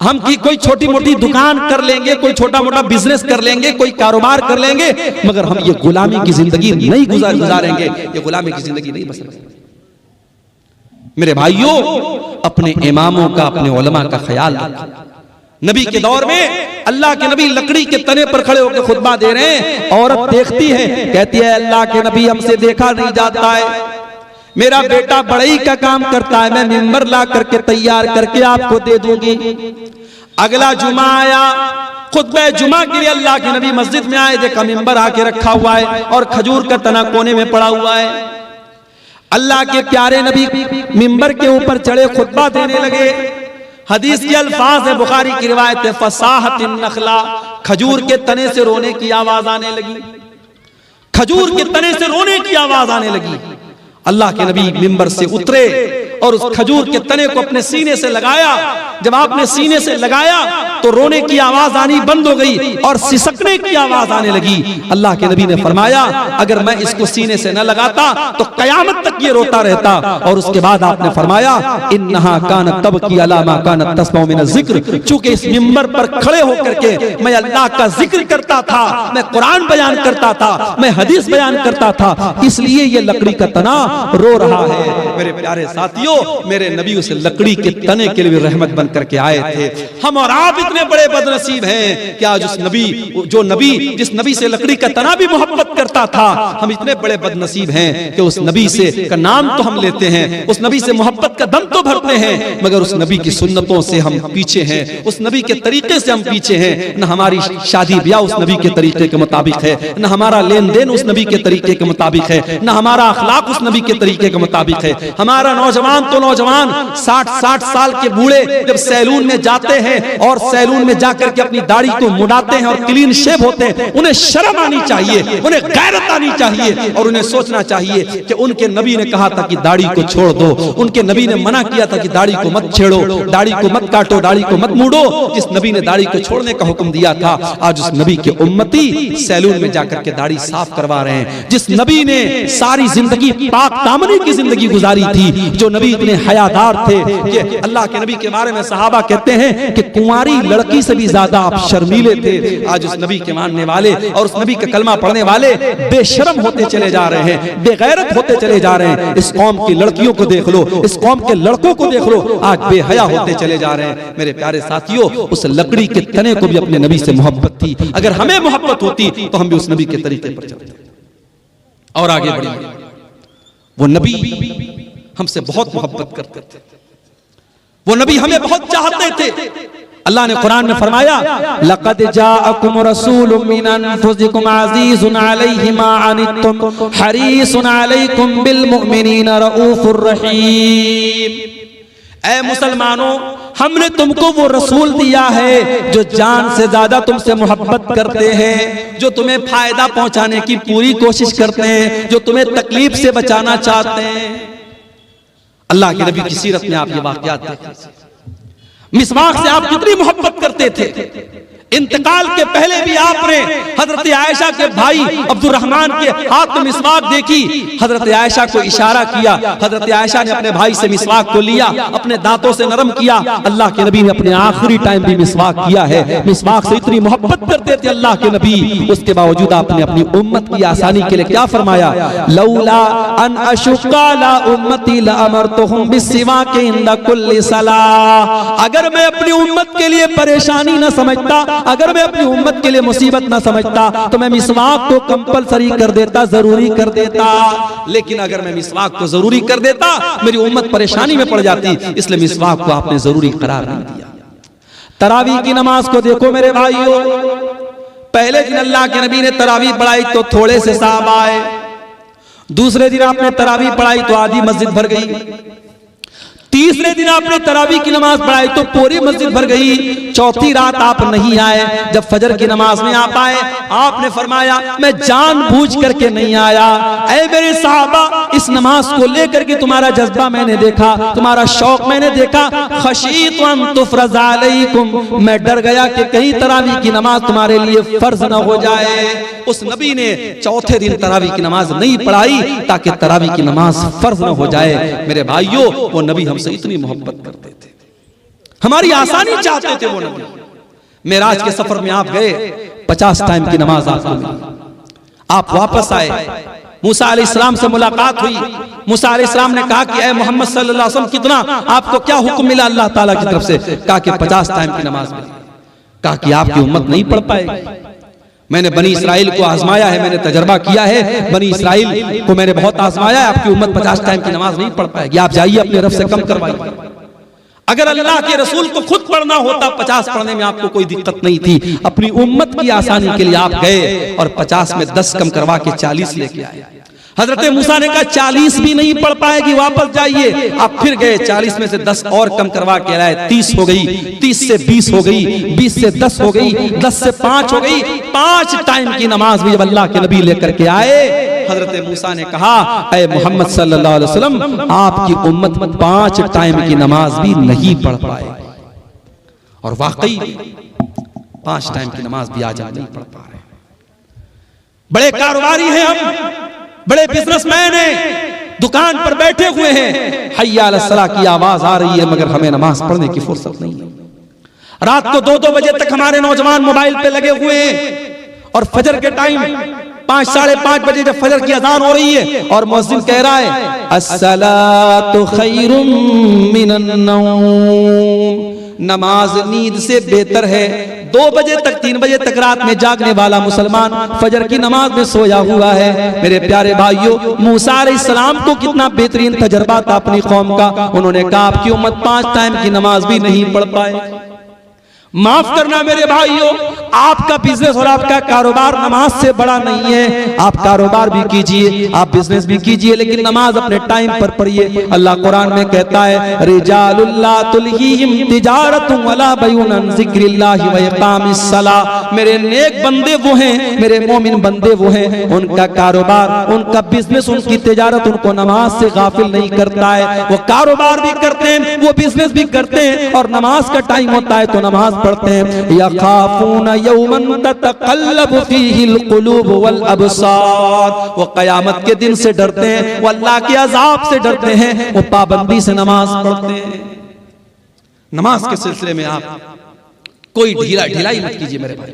हम की कोई छोटी मोटी दुकान कर लेंगे, कोई छोटा मोटा बिजनेस कर लेंगे, कोई कारोबार कर लेंगे, मगर हम ये गुलामी की जिंदगी नहीं गुजारेंगे, ये गुलामी की जिंदगी नहीं बसरेंगे। मेरे भाइयों, अपने इमामों का, अपने उलमा का ख्याल रखें। नबी के दौर में अल्लाह के नबी लकड़ी के तने पर खड़े होकर खुतबा दे रहे हैं, औरत देखती है, कहती है अल्लाह के नबी हमसे देखा नहीं जाता है, मेरा बेटा बढ़ई का काम करता है, मैं मिंबर ला करके तैयार करके आपको दे दूंगी। अगला जुमा आया, खुतबे जुमा के लिए अल्लाह के नबी मस्जिद में आए, देखा मिंबर आके रखा हुआ है और खजूर का तना कोने में पड़ा हुआ है। अल्लाह के प्यारे नबी मिंबर के ऊपर चढ़े, खुतबा देने लगे। हदीस के अल्फाज है, बुखारी की रिवायत है, फसाहतिन नखला, खजूर के तने से रोने की आवाज आने लगी, खजूर के तने से रोने की आवाज आने लगी। अल्लाह के नबी मिंबर से उतरे और उस खजूर के तने को अपने सीने से लगाया। जब आपने सीने से लगाया तो रोने की आवाज आनी बंद हो गई और सिसकने की आवाज आने लगी। अल्लाह के नबी ने फरमाया अगर मैं इसको सीने से न लगाता तो कयामत तक ये रोता रहता। और उसके बाद आपने फरमाया इन्नहा कानत तबकी अला मा कानत तस्मउ मिन ज़िक्र, चूंकि इस मिंबर पर खड़े होकर के मैं अल्लाह का जिक्र करता था, मैं कुरान बयान करता था, मैं हदीस बयान करता था, इसलिए ये लकड़ी का तना रो रहा है। मेरे प्यारे साथियों, मेरे नबी उस लकड़ी के तने के लिए रहमत बन करके आए थे। हम और आप इतने बड़े बदनसीब हैं कि आज उस नबी, जो नबी जिस नबी से लकड़ी का तना भी मोहब्बत करता था, हम इतने बड़े बदनसीब हैं कि उस नबी से का नाम तो हम लेते हैं, उस नबी से मोहब्बत का दम तो भरते हैं, मगर उस नबी की सुन्नतों से हम पीछे हैं, उस नबी के तरीके से हम पीछे हैं। न हमारी शादी ब्याह उस नबी के तरीके के मुताबिक है, न हमारा लेन देन उस नबी के तरीके के मुताबिक है, न हमारा अखलाक उस नबी के तरीके के मुताबिक है। हमारा नौजवान तो नौजवान 60-60 साल के बूढ़े जब सैलून में जाते हैं और सैलून में जाकर के अपनी दाढ़ी को मुड़ाते हैं और क्लीन शेव होते हैं, उन्हें शर्म आनी चाहिए, उन्हें गैरत आनी चाहिए और उन्हें सोचना चाहिए कि उनके नबी ने कहा था कि दाढ़ी को छोड़ दो, उनके नबी ने मना किया था कि दाढ़ी को मत छेड़ो, दाढ़ी को मत काटो, दाढ़ी को मत मूड़ो। जिस नबी ने दाढ़ी को छोड़ने का हुक्म दिया था, आज उस नबी के उम्मती सैलून में जाकर के दाढ़ी साफ करवा रहे हैं। जिस नबी ने सारी जिंदगी पाक दामनी की जिंदगी गुजारी थी, जो नबी इतने हयादार थे कि अल्लाह के नबी के बारे में सहाबा कहते हैं कि कुंवारी लड़की से भी ज्यादा आप शर्मीले थे। आज उस नबी के मानने वाले और उस नबी का कलमा पढ़ने वाले बेशर्म होते चले जा रहे हैं, बेगैरत होते चले जा रहे हैं। इस कौम की लड़कियों को देख लो, इस कौम के लड़कों को देख लो, आज बेहया होते चले जा रहे हैं। मेरे प्यारे साथियों, उस लकड़ी के तने को भी अपने नबी से मोहब्बत थी। अगर हमें मोहब्बत होती तो हम भी उस नबी के तरीके पर चलते और आगे बढ़े। वो नबी हमसे बहुत मोहब्बत करते थे, वो नबी हमें बहुत चाहते थे। अल्लाह ने कुरान में फरमाया लक़द जाअकुम रसूलुम मिन अनफुसिकुम अज़ीज़ुन अलैहि मा अनित्तुम हरीसुन अलैकुम बिल मुमिनीना रऊफुर रहीम। ऐ मुसलमानों, हमने तुमको वो रसूल दिया है जो जान से ज्यादा तुमसे मोहब्बत करते हैं, जो तुम्हें फायदा पहुंचाने की पूरी कोशिश करते हैं, जो तुम्हें तकलीफ से बचाना चाहते हैं। अल्लाह के नबी की सीरत में आप ये वाक़यात देखें, मिसवाक से आप कितनी मोहब्बत करते थे। इंतकाल के पहले भी आपने हजरत आयशा के भाई अब्दुर्रहमान के हाथ में मिसवाक देखी, हजरत आयशा को इशारा किया, हजरत आयशा ने अपने भाई से मिसवाक को लिया, अपने दांतों से नरम किया। अल्लाह के नबी ने अपने आखिरी टाइम भी मिसवाक किया है। मिसवाक से इतनी मोहब्बत करते थे अल्लाह के नबी, उसके बावजूद आपने अपनी उम्मत की आसानी के लिए क्या फरमाया, लौला अन अशुक्का ला उम्मती लअमरतुहुम बिस्सिवाक इंदा कुल्ली सलाह। अगर मैं अपनी उम्मत के लिए परेशानी न समझता, अगर मैं अपनी उम्मत के लिए मुसीबत ना समझता तो मैं मिसवाक को कंपलसरी कर देता, जरूरी कर देता। लेकिन अगर मैं मिसवाक को जरूरी कर देता, मेरी उम्मत परेशानी में पड़ जाती, इसलिए मिसवाक को आपने जरूरी करार नहीं दिया। तरावी की नमाज को देखो मेरे भाइयों, पहले दिन अल्लाह के नबी ने तरावी पढ़ाई तो थोड़े से साहब आए, दूसरे दिन आपने तरावी पढ़ाई तो आधी मस्जिद भर गई, तीसरे दिन आपने तरावी की नमाज पढ़ाई तो पूरी मस्जिद भर गई, चौथी रात आप नहीं आए, जब फजर की नमाज में आप आए आपने फरमाया मैं जानबूझ करके नहीं आया, ऐ मेरे साहबा इस नमाज को लेकर के तुम्हारा जज्बा मैंने देखा, तुम्हारा शौक मैंने देखा, खशीत अन तुफरज़ अलैकुम, मैं डर गया कि कहीं तरावी की नमाज तुम्हारे लिए फर्ज न हो जाए। उस नबी ने चौथे दिन तरावी की नमाज नहीं पढ़ाई ताकि तरावी की नमाज फर्ज न हो जाए। मेरे भाइयों, वो नबी हमसे इतनी मोहब्बत करते थे, हमारी आसानी चाहते थे वो नबी। मेराज के सफर में आप गए, 50 टाइम की नमाज आपको मिली, आप वापस आए, मूसा अलैहिस्सलाम से मुलाकात हुई, मूसा अलैहिस्सलाम ने कहा कि ऐ मोहम्मद सल्लल्लाहु अलैहि वसल्लम कितना आपको क्या हुक्म मिला अल्लाह ताला की तरफ से? कहा कि 50 टाइम की नमाज मिली। कहा कि आपकी उम्मत नहीं पढ़ पाएगी, मैंने बनी इसराइल को आजमाया है, मैंने तजर्बा किया है, बनी इसराइल को मैंने बहुत आजमाया है, आपकी उम्मत 50 टाइम की नमाज नहीं पढ़ पाएगी, आप जाइए अपने रब से कम करवाइए। अगर अल्लाह के रसूल को खुद पढ़ना होता 50 पढ़ने में आपको कोई दिक्कत नहीं थी, अपनी उम्मत की आसानी के लिए आप गए और 50 में 10 कम करवा के 40 लेके आए। हजरत मूसा ने कहा 40 भी नहीं पढ़ पाएगी, वापस जाइए। आप फिर गए, 40 में से 10 और कम करवा के लाए, 30 हो गई, 30 से 20 हो गई, 20 से 10 हो गई, 10 से 5 हो गई। 5 टाइम की नमाज भी जब अल्लाह के नबी लेकर के आए, हजरत मूसा ने कहा ऐ मोहम्मद सल्लल्लाहु अलैहि वसल्लम आपकी उम्मत 5 टाइम की नमाज भी नहीं पढ़ पाएगी। और वाकई 5 टाइम की नमाज भी आज हम नहीं पढ़ पा रहे। बड़े कारोबारी हैं हम, बड़े बिजनेसमैन हैं, दुकान पर बैठे हुए हैं, हय्या अलस सलाह की आवाज आ रही है, मगर हमें नमाज पढ़ने की फुर्सत नहीं है। रात को 2-2 बजे तक हमारे नौजवान मोबाइल पे लगे हुए हैं और फजर के टाइम 5 साढ़े 5 बजे जब फजर की अजान हो रही है और मुअज्जिन कह रहा है अस्सलातु खैरुम मिनन नौम, नमाज नींद से बेहतर है। 2 बजे तक 3 बजे तक रात में जागने वाला मुसलमान फजर की नमाज में सोया हुआ है। मेरे प्यारे भाइयों, मूसा अलैहिस्सलाम को कितना बेहतरीन तजर्बा था अपनी कौम का। उन्होंने कहा आपकी उम्मत 5 टाइम की नमाज भी नहीं पढ़ पाए। माफ करना मेरे भाइयों, आपका बिजनेस और आपका कारोबार नमाज से बड़ा नहीं है। आप कारोबार भी कीजिए, आप बिजनेस भी कीजिए, लेकिन नमाज अपने टाइम पर पढ़िए। अल्लाह कुरान में कहता है रिजालुल ला तुल्हीहिम तिजारतुन वला बैउन अन जिक्रिल्लाहि व इकामिस सलाह, मेरे नेक बंदे वो हैं, मेरे मोमिन बंदे वो हैं, उनका कारोबार, उनका बिजनेस, उनकी तिजारत उनको नमाज से गाफिल नहीं करता है। वो कारोबार भी करते हैं, वो बिजनेस भी करते हैं, और नमाज का टाइम होता है तो नमाज पढ़ते हैं। यखाफून यौमन ततक़ल्लबु फीहिल क़ुलूब वल अबसार, वो क़यामत के दिन से डरते हैं, वो अल्लाह के अज़ाब से डरते हैं, वो पाबंदी से नमाज पढ़ते हैं। नमाज के सिलसिले में आप कोई ढिलाई मत कीजिए मेरे भाई।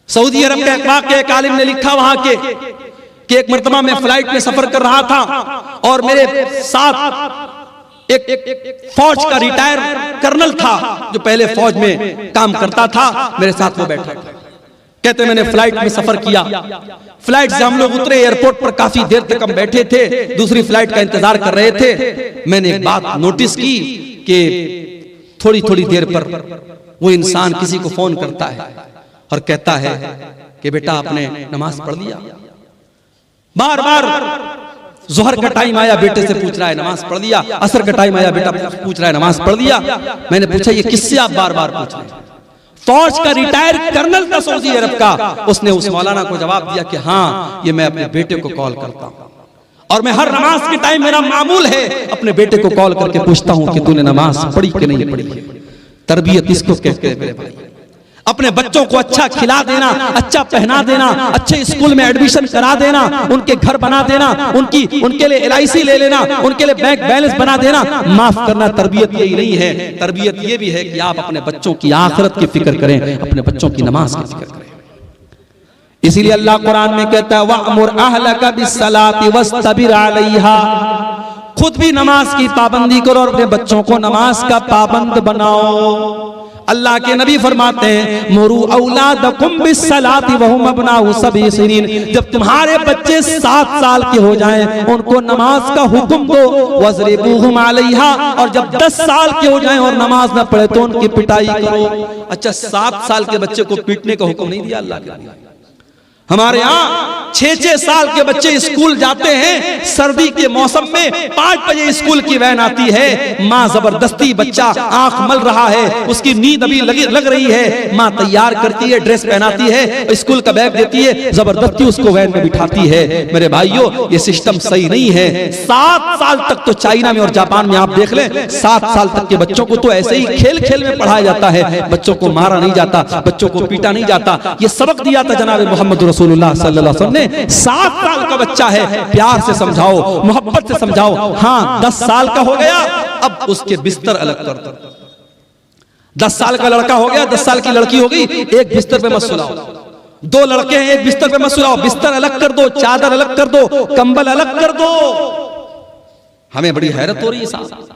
सऊदी अरब का एक वाक़या एक आलिम ने लिखा वहां के कि एक मर्तबा मैं फ्लाइट में सफर कर रहा था और मेरे साथ एक फौज का रिटायर कर्नल था जो पहले फौज में काम करता था, मेरे साथ वो बैठा था। कहते मैंने फ्लाइट में सफर किया, फ्लाइट से हम लोग उतरे, एयरपोर्ट पर काफी देर तक हम बैठे थे, दूसरी फ्लाइट का इंतजार कर रहे थे। मैंने एक बात नोटिस की कि थोड़ी थोड़ी देर पर वो इंसान किसी को फोन करता है और कहता है कि बेटा आपने नमाज पढ़ लिया। बार बार जोहर का टाइम आया, बेटे से पूछ रहा है नमाज पढ़ लिया। असर का टाइम आया, बेटा पूछ रहा है नमाज पढ़ लिया। मैंने पूछा ये किससे आप बार बार पूछ रहे हैं? फौज का रिटायर कर्नल था सऊदी अरब का। उसने उस मौलाना को जवाब दिया कि हाँ, ये मैं अपने बेटे को कॉल करता हूँ और मैं हर नमाज के टाइम मेरा मामूल है अपने बेटे को कॉल करके पूछता हूँ कि तूने नमाज पढ़ी कि नहीं पढ़ी है। तरबियत इसको कहते हैं मेरे भाई। अपने बच्चों को अच्छा खिला देना, अच्छा पहना देना, अच्छे स्कूल में एडमिशन करा देना, उनके घर बना देना, उनके लिए LIC ले लेना, उनके लिए बैंक बैलेंस बना देना। माफ करना, तरबियत यही नहीं है। तरबियत ये भी है कि आप अपने बच्चों की आखिरत की फिक्र करें, अपने बच्चों की नमाज की फिक्र करें। इसीलिए अल्लाह कुरान में कहता है वअमुर अहलका बिस्सलाति वस्तबिर अलैहा, खुद भी नमाज की पाबंदी करो और अपने बच्चों को नमाज का पाबंद बनाओ। अल्लाह के नबी फरमाते हैं मुरू औलादकुम बिस्सलाति वहुम अबनाउ सबई सिनीन, जब तुम्हारे बच्चे 7 साल के हो जाएं उनको नमाज का हुक्म दो, वज़रिबूहुम अलैहा, और जब 10 साल के हो जाएं और नमाज ना पढ़े तो उनकी पिटाई करो। अच्छा, 7 साल के बच्चे को पीटने का हुक्म नहीं दिया अल्लाह के नबी। हमारे यहाँ 6-6 साल के बच्चे स्कूल जाते हैं, सर्दी के मौसम में 5 बजे स्कूल की वैन आती है, माँ जबरदस्ती, बच्चा आंख मल रहा है, उसकी नींद अभी लग रही है, माँ तैयार करती है, ड्रेस पहनाती है, स्कूल का बैग देती है, जबरदस्ती उसको वैन में बिठाती है। मेरे भाइयों, ये सिस्टम सही नहीं है। 7 साल तक तो चाइना में और जापान में आप देख लें, 7 साल तक के बच्चों को तो ऐसे ही खेल खेल में पढ़ाया जाता है, बच्चों को मारा नहीं जाता, बच्चों को पीटा नहीं जाता। ये सबक दिया था जनाब मोहम्मद रसूलुल्लाह सल्लल्लाहु अलैहि वसल्लम ने। 7 साल का बच्चा है, प्यार से समझाओ, मोहब्बत से समझाओ। हाँ, 10 साल का हो गया, अब उसके बिस्तर अलग कर दो। 10 साल का लड़का हो गया, 10 साल की लड़की हो गई, एक बिस्तर पे मत सुलाओ। 2 लड़के हैं, एक बिस्तर पे मत सुलाओ, बिस्तर अलग कर दो, चादर अलग कर दो, कंबल अलग कर दो। हमें बड़ी हैरत हो रही है साहब,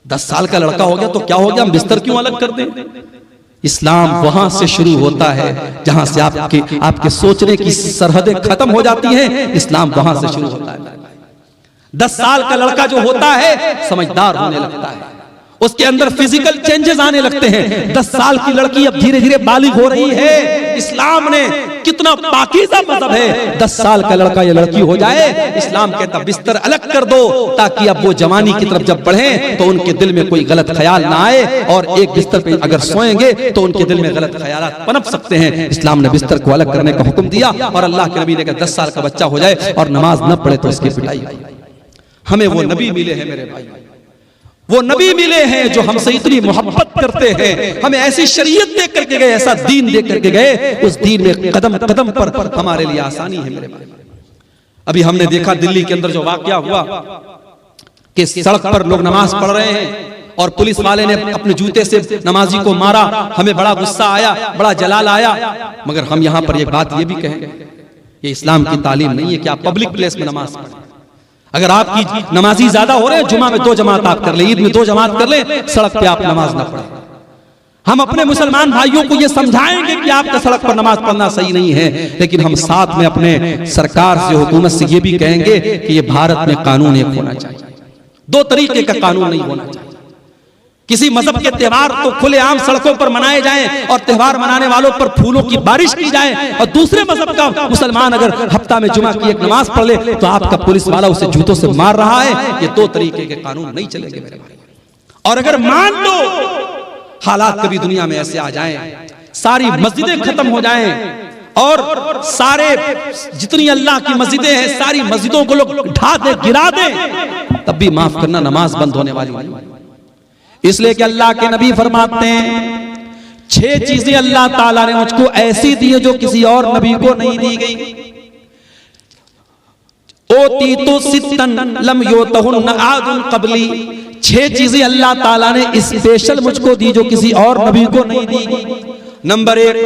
10 साल का लड़का हो गया तो क्या हो गया, हम बिस्तर क्यों अलग कर दें? इस्लाम वहां से शुरू होता है जहां से आपके सोचने की सरहदें खत्म हो जाती हैं। इस्लाम वहां से शुरू होता है। 10 साल का लड़का जो होता है समझदार होने लगता है, उसके अंदर फिजिकल चेंजेस आने लगते हैं। 10 साल की लड़की अब धीरे धीरे बालिग हो रही है। इस्लाम ने कितना पाकीज़ा मज़हब है, 10 साल का लड़का या लड़की हो जाए, इस्लाम कहता बिस्तर अलग कर दो, ताकि अब वो जवानी की तरफ जब बढ़े तो उनके दिल में कोई गलत ख्याल ना आए, और एक बिस्तर पे अगर सोएंगे तो उनके दिल में गलत ख्यालात पनप सकते हैं। इस्लाम ने बिस्तर को अलग करने का हुक्म दिया, और अल्लाह के नबी ने कहा 10 साल का बच्चा हो जाए और नमाज न पढ़े तो इसकी पिटाई। हमें वो नबी मिले हैं मेरे भाई, वो नबी मिले हैं जो हमसे इतनी मोहब्बत करते हैं, हमें ऐसी शरीयत दे करके गए, ऐसा दीन दे करके गए, उस दीन में कदम कदम पर हमारे लिए आसानी है मेरे भाई। अभी हमने देखा दिल्ली के अंदर जो वाकया हुआ कि सड़क पर लोग नमाज पढ़ रहे हैं और पुलिस वाले ने अपने जूते से नमाजी को मारा। हमें बड़ा गुस्सा आया, बड़ा जलाल आया, मगर हम यहाँ पर एक बात ये भी कहें, ये इस्लाम की तालीम नहीं है कि आप पब्लिक प्लेस में नमाज पढ़ें। अगर आपकी नमाजी ज्यादा हो रहे हैं, जुमा में 2 जमात आप कर ले, ईद में 2 जमात कर ले, सड़क पे आप नमाज ना पढ़ें। हम अपने मुसलमान भाइयों को ये समझाएंगे कि आपका सड़क पर नमाज पढ़ना सही नहीं है, लेकिन हम साथ में अपने सरकार से, हुकूमत से ये भी कहेंगे कि ये भारत में कानून एक होना चाहिए, 2 तरीके का कानून नहीं होना चाहिए। किसी मजहब के त्योहार तो खुलेआम सड़कों पर मनाए जाएं और त्योहार मनाने वालों पर फूलों की बारिश की जाए, और दूसरे मजहब का मुसलमान अगर हफ्ता में जुमा की एक नमाज पढ़ ले तो आपका पुलिस वाला उसे जूतों से मार रहा है। ये 2 तरीके के कानून नहीं चलेंगे मेरे भाई। और अगर मान लो हालात कभी दुनिया में ऐसे आ जाएं, सारी मस्जिदें खत्म हो जाएं और सारे जितनी अल्लाह की मस्जिदें हैं सारी मस्जिदों को लोग ढा दे, गिरा दे, तब भी माफ करना नमाज बंद होने वाली नहीं। इसलिए कि अल्लाह के नबी फरमाते हैं 6 चीजें अल्लाह ताला ने मुझको ऐसी दी है जो किसी और नबी को नहीं दी गई। ओती तो सित्तन लम योतहुन्न आदुन क़ब्ली, 6 चीजें अल्लाह ताला ने स्पेशल मुझको दी जो किसी और नबी को नहीं दी गई। नंबर 1,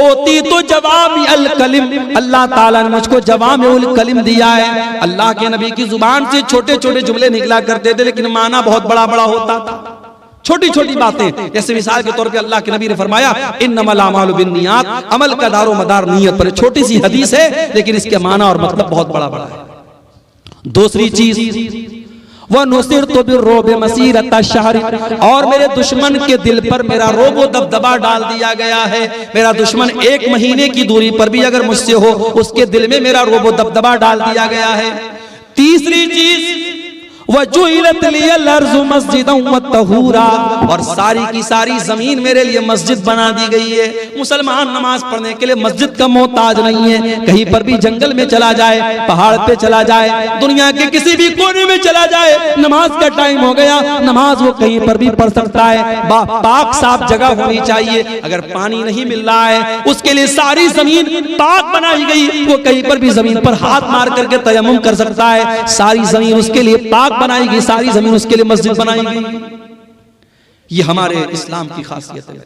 ओती तो जवाब अल कलिम, अल्लाह ताला ने मुझको जवाब उल कलिम दिया है। अल्लाह के नबी की जुबान से छोटे छोटे जुमले निकला करते थे, लेकिन माना बहुत बड़ा बड़ा होता था। छोटी छोटी बातें, जैसे मिसाल के तौर पे अल्लाह के नबी ने फरमाया इन्नमल अमालु बिन्नियात, अमल का दारो मदार नियत पर। छोटी सी हदीस है लेकिन इसके माना और मतलब बहुत बड़ा बड़ा है। दूसरी चीज, वह नुसिरतु बिर्रुब मसीरत अश-शहर, और मेरे दुश्मन के दिल पर मेरा रोबो दबदबा डाल दिया गया है। मेरा दुश्मन 1 महीने की दूरी पर भी अगर मुझसे हो, उसके दिल में मेरा रोबो दबदबा डाल दिया गया है। तीसरी चीज, वजुइलत लियल अर्ज़ु मस्जिदन व तहूरा, और सारी की सारी जमीन मेरे लिए मस्जिद बना दी गई है। मुसलमान नमाज पढ़ने के लिए मस्जिद का मोहताज नहीं है। कहीं पर भी जंगल में चला जाए, पहाड़ पे चला जाए, दुनिया के किसी भी कोने में चला जाए, नमाज का टाइम हो गया, नमाज वो कहीं पर भी पढ़ सकता है। पाक साफ जगह होनी चाहिए। अगर पानी नहीं मिल रहा है, उसके लिए सारी जमीन पाक बनाई गई, वो कहीं पर भी जमीन पर हाथ मार करके तयम्मुम कर सकता है। सारी जमीन उसके लिए पाक बनाई गई, सारी जमीन उसके लिए मस्जिद बनाई गई। ये हमारे इस्लाम की खासियत है।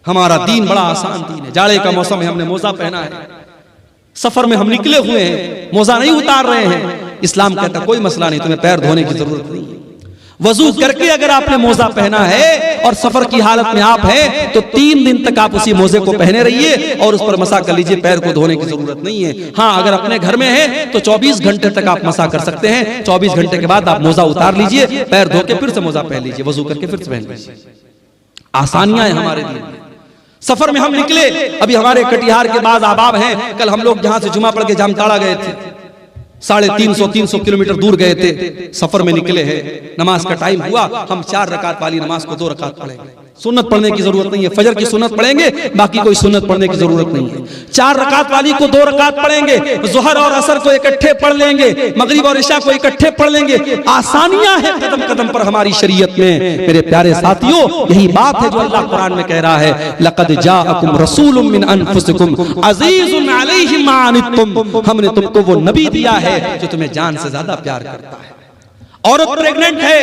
हमारा दीन बड़ा आसान दीन है। जाड़े का मौसम है, हमने मोजा पहना है, सफर में हम निकले हुए हैं, मोजा नहीं उतार रहे हैं। इस्लाम कहता कोई मसला नहीं, तुम्हें पैर धोने की जरूरत नहीं है। वजू करके अगर आपने मोजा पहना है और सफर की हालत में आप हैं तो 3 दिन तक आप उसी मोजे को पहने रहिए और उस पर मसा कर लीजिए, पैर को धोने की जरूरत नहीं है। हाँ, अगर अपने घर में है तो 24 घंटे तक आप मसा कर सकते हैं। 24 घंटे के बाद आप मोजा उतार लीजिए, पैर धो के फिर से मोजा पहन लीजिए, वजू करके फिर से पहन लीजिए। आसानियां हैं हमारे दिन में। सफर में हम निकले, अभी हमारे कटिहार के बाद आबाब हैं, कल हम लोग यहाँ से जुमा पढ़ के जामताड़ा गए थे, 350 किलोमीटर दूर गए थे, सफर में निकले हैं। नमाज का टाइम हुआ, हम 4 रकात वाली नमाज को 2 रकात पढ़ेंगे। सुन्नत पढ़ने की जरूरत नहीं है, फजर की सुन्नत पढ़ेंगे, बाकी कोई सुन्नत पढ़ने की जरूरत नहीं है। 4 रकात वाली को 2 रकात पढ़ेंगे, जोहर और असर को इकट्ठे पढ़ लेंगे, मगरिब और इशा को इकट्ठे पढ़ लेंगे। आसानियां हैं कदम कदम पर हमारी शरीयत में। मेरे प्यारे साथियों, यही बात है जो अल्लाह कुरान में कह रहा है, लक़द जाअकुम रसूलुम मिन अनफुसिकुम अज़ीज़ुन अलैहि मा अनित्तुम। हमने तुमको वो नबी दिया है जो तुम्हें जान से ज्यादा प्यार करता है। औरत प्रेग्नेंट है,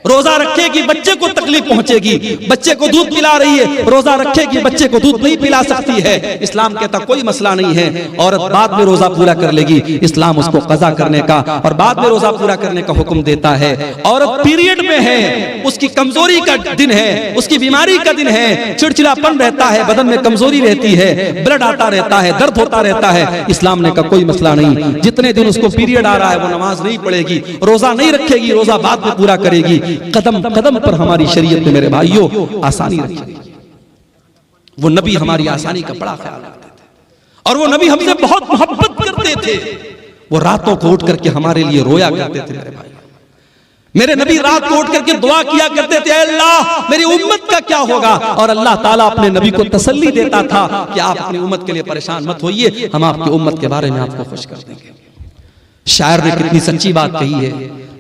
रोजा रखेगी, बच्चे को तकलीफ पहुंचेगी, बच्चे को दूध पिला रही है, रोजा रखेगी, बच्चे को दूध नहीं पिला सकती है। इस्लाम कहता कोई मसला नहीं है, औरत बाद में रोजा पूरा कर लेगी। इस्लाम उसको कज़ा करने का और बाद में रोजा पूरा करने का हुक्म देता है। औरत पीरियड में है, उसकी कमजोरी का दिन है, उसकी बीमारी का दिन है, चिड़चिड़ापन रहता है, बदन में कमजोरी रहती है, ब्लड आता रहता है, दर्द होता रहता है। इस्लाम ने कहा कोई मसला नहीं, जितने दिन उसको पीरियड आ रहा है वो नमाज नहीं पढ़ेगी, रोजा नहीं रखेगी, रोजा बाद में पूरा करेगी। कदम कदम पर हमारी शरीयत में मेरे भाइयों आसानी रखी गई। वो नबी हमारी आसानी का बड़ा ख्याल रखते थे और वो नबी हमसे बहुत मोहब्बत करते थे। वो रातों को उठ करके हमारे लिए रोया करते थे। मेरे भाई, मेरे नबी रात को उठ करके दुआ किया करते थे, अल्लाह मेरी उम्मत का क्या होगा। और अल्लाह ताला अपने नबी को तसल्ली देता था कि आप अपनी उम्मत के लिए परेशान मत होइए, हम आपकी उम्मत के बारे में आपको खुश कर देंगे। शायर ने कितनी सच्ची बात कही है,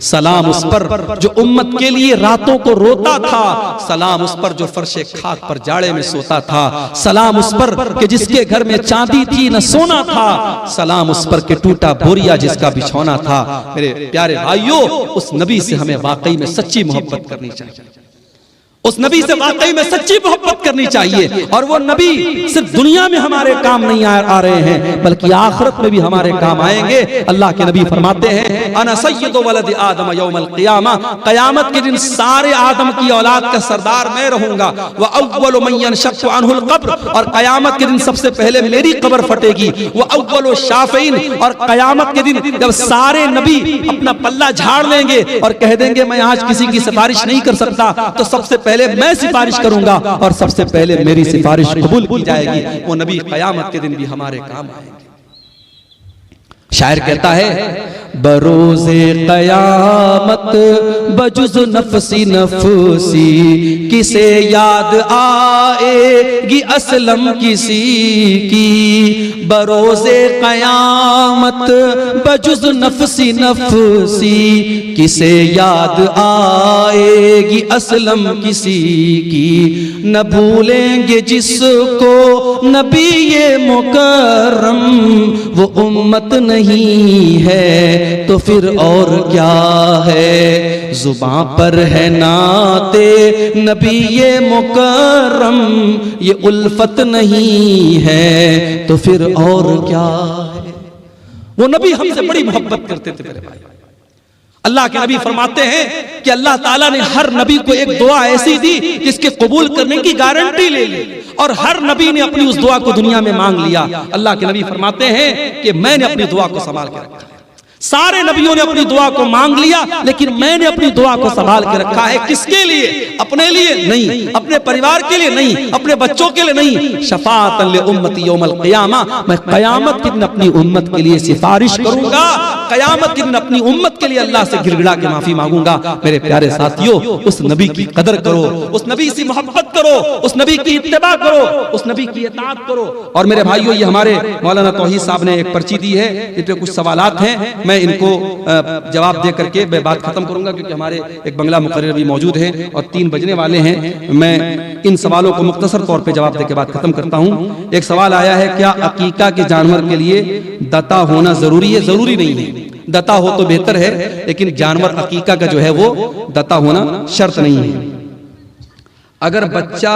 सलाम उस पर जो उम्मत के लिए रातों को रोता था, सलाम उस पर जो फर्शे खाक पर जाड़े में सोता था, सलाम उस पर कि जिसके घर में चांदी थी न सोना था, सलाम उस पर कि टूटा बोरिया जिसका बिछौना था। मेरे प्यारे भाइयों, उस नबी से हमें वाकई में सच्ची मोहब्बत करनी चाहिए, उस नबी से वाकई में सच्ची मोहब्बत करनी चाहिए। और वो नबी सिर्फ दुनिया में हमारे काम नहीं आ रहे हैं, बल्कि आखिरत में भी हमारे काम आएंगे। अल्लाह के नबी फरमाते हैं, अना सय्यदु वलद आदम यौमल क़ियामा, क़यामत के दिन सारे आदम की औलाद का सरदार मैं रहूंगा। व अव्वलु मन यनशक्कु अन्हुल क़ब्र, और क़यामत के दिन सबसे पहले मेरी कब्र फटेगी। व अव्वलु शाफ़ईन, और क़यामत के दिन जब सारे नबी अपना पल्ला झाड़ लेंगे और कह देंगे मैं आज किसी की सिफारिश नहीं कर सकता, तो सबसे पहले मैं सिफारिश करूंगा और सबसे पहले मेरी सिफारिश कबूल की जाएगी। वो नबी क़यामत के दिन भी हमारे काम आएंगे। शायर कहता है, बरोज़े क़यामत बजुज़ नफ़सी नफ़सी, किसे याद आएगी असलम किसी की। बरोज़े क़यामत बजुज़ नफ़सी नफ़सी, किसे याद आएगी असलम किसी की। न भूलेंगे जिसको नबी ये मुकर्रम, वो उम्मत नहीं है तो फिर और क्या है। जुबां पर है नाते नबी ये मुकर्रम, ये उल्फत नहीं है तो फिर और क्या है। वो नबी हमसे बड़ी मोहब्बत करते थे मेरे भाई। अल्लाह के नबी फरमाते हैं कि अल्लाह ताला ने हर नबी को एक दुआ ऐसी दी जिसके कबूल करने की गारंटी ले ली, और हर नबी ने अपनी उस दुआ को दुनिया में मांग लिया। अल्लाह के नबी फरमाते हैं कि मैंने अपनी दुआ को संभाल के रखा है। सारे नबियों ने अपनी दुआ को मांग लिया, लेकिन मैंने अपनी दुआ को संभाल के रखा है। किसके लिए? अपने लिए नहीं, अपने परिवार के लिए नहीं, अपने बच्चों के लिए नहीं। शफाअतन लि उम्मती यौमल क़ियामा, मैं क़यामत के दिन अपनी उम्मत के लिए सिफारिश करूंगा। क़यामत के दिन अपनी उम्मत के लिए अल्लाह से गिड़गिड़ा के माफी मांगूंगा। मेरे प्यारे साथियों, उस नबी की कदर करो, उस नबी से मोहब्बत करो, उस नबी की इत्तिबा करो, उस नबी की इताअत करो। और मेरे भाइयों, ये हमारे मौलाना तौहीद साहब ने एक पर्ची दी है, इस पे कुछ सवालात हैं, मैं इनको जवाब दे करके मैं बात खत्म करूंगा, क्योंकि हमारे एक बंगला मुकर्रर भी मौजूद है और 3 बजने वाले हैं। मैं इन सवालों को मुख्तसर तौर पे जवाब दे के बात खत्म करता हूं। एक सवाल आया है, क्या अकीका के जानवर के लिए दता होना जरूरी है? जरूरी नहीं है, दता हो तो बेहतर है, लेकिन जानवर अकीका का जो है वो दता होना शर्त नहीं है। अगर बच्चा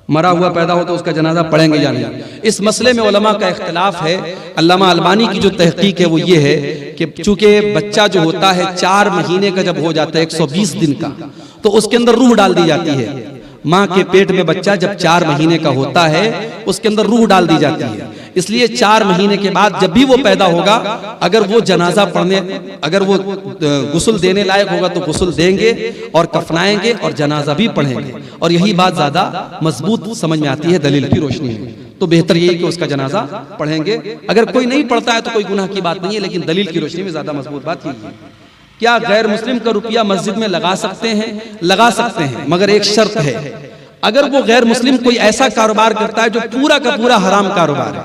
मरा हुआ पैदा हो तो उसका जनाजा पढ़ेंगे या नहीं। इस मसले में उलमा का इख्तिलाफ है। अल्लामा अलबानी की जो तहकीक है वो ये है कि चूंकि बच्चा जो होता है 4 महीने का जब हो जाता है 120 दिन का, तो उसके अंदर रूह डाल दी जाती है। माँ के पेट में बच्चा जब 4 महीने का होता है उसके अंदर रूह डाल दी जाती है। इसलिए 4 महीने के बाद जब भी वो पैदा होगा, अगर वो जनाजा पढ़ने, अगर वो गुस्ल देने लायक होगा तो गुस्ल देंगे और कफनाएंगे और जनाजा भी पढ़ेंगे। और यही बात ज्यादा मजबूत समझ में आती है दलील की रोशनी में। तो बेहतर यही कि उसका जनाजा पढ़ेंगे। अगर कोई नहीं पढ़ता है तो कोई गुनाह की बात नहीं है, लेकिन दलील की रोशनी में ज्यादा मजबूत बात यही है। क्या गैर मुस्लिम का रुपया मस्जिद में लगा सकते हैं? लगा सकते हैं, मगर एक शर्त है। अगर वो गैर मुस्लिम कोई ऐसा कारोबार करता है जो पूरा का पूरा हराम कारोबार है,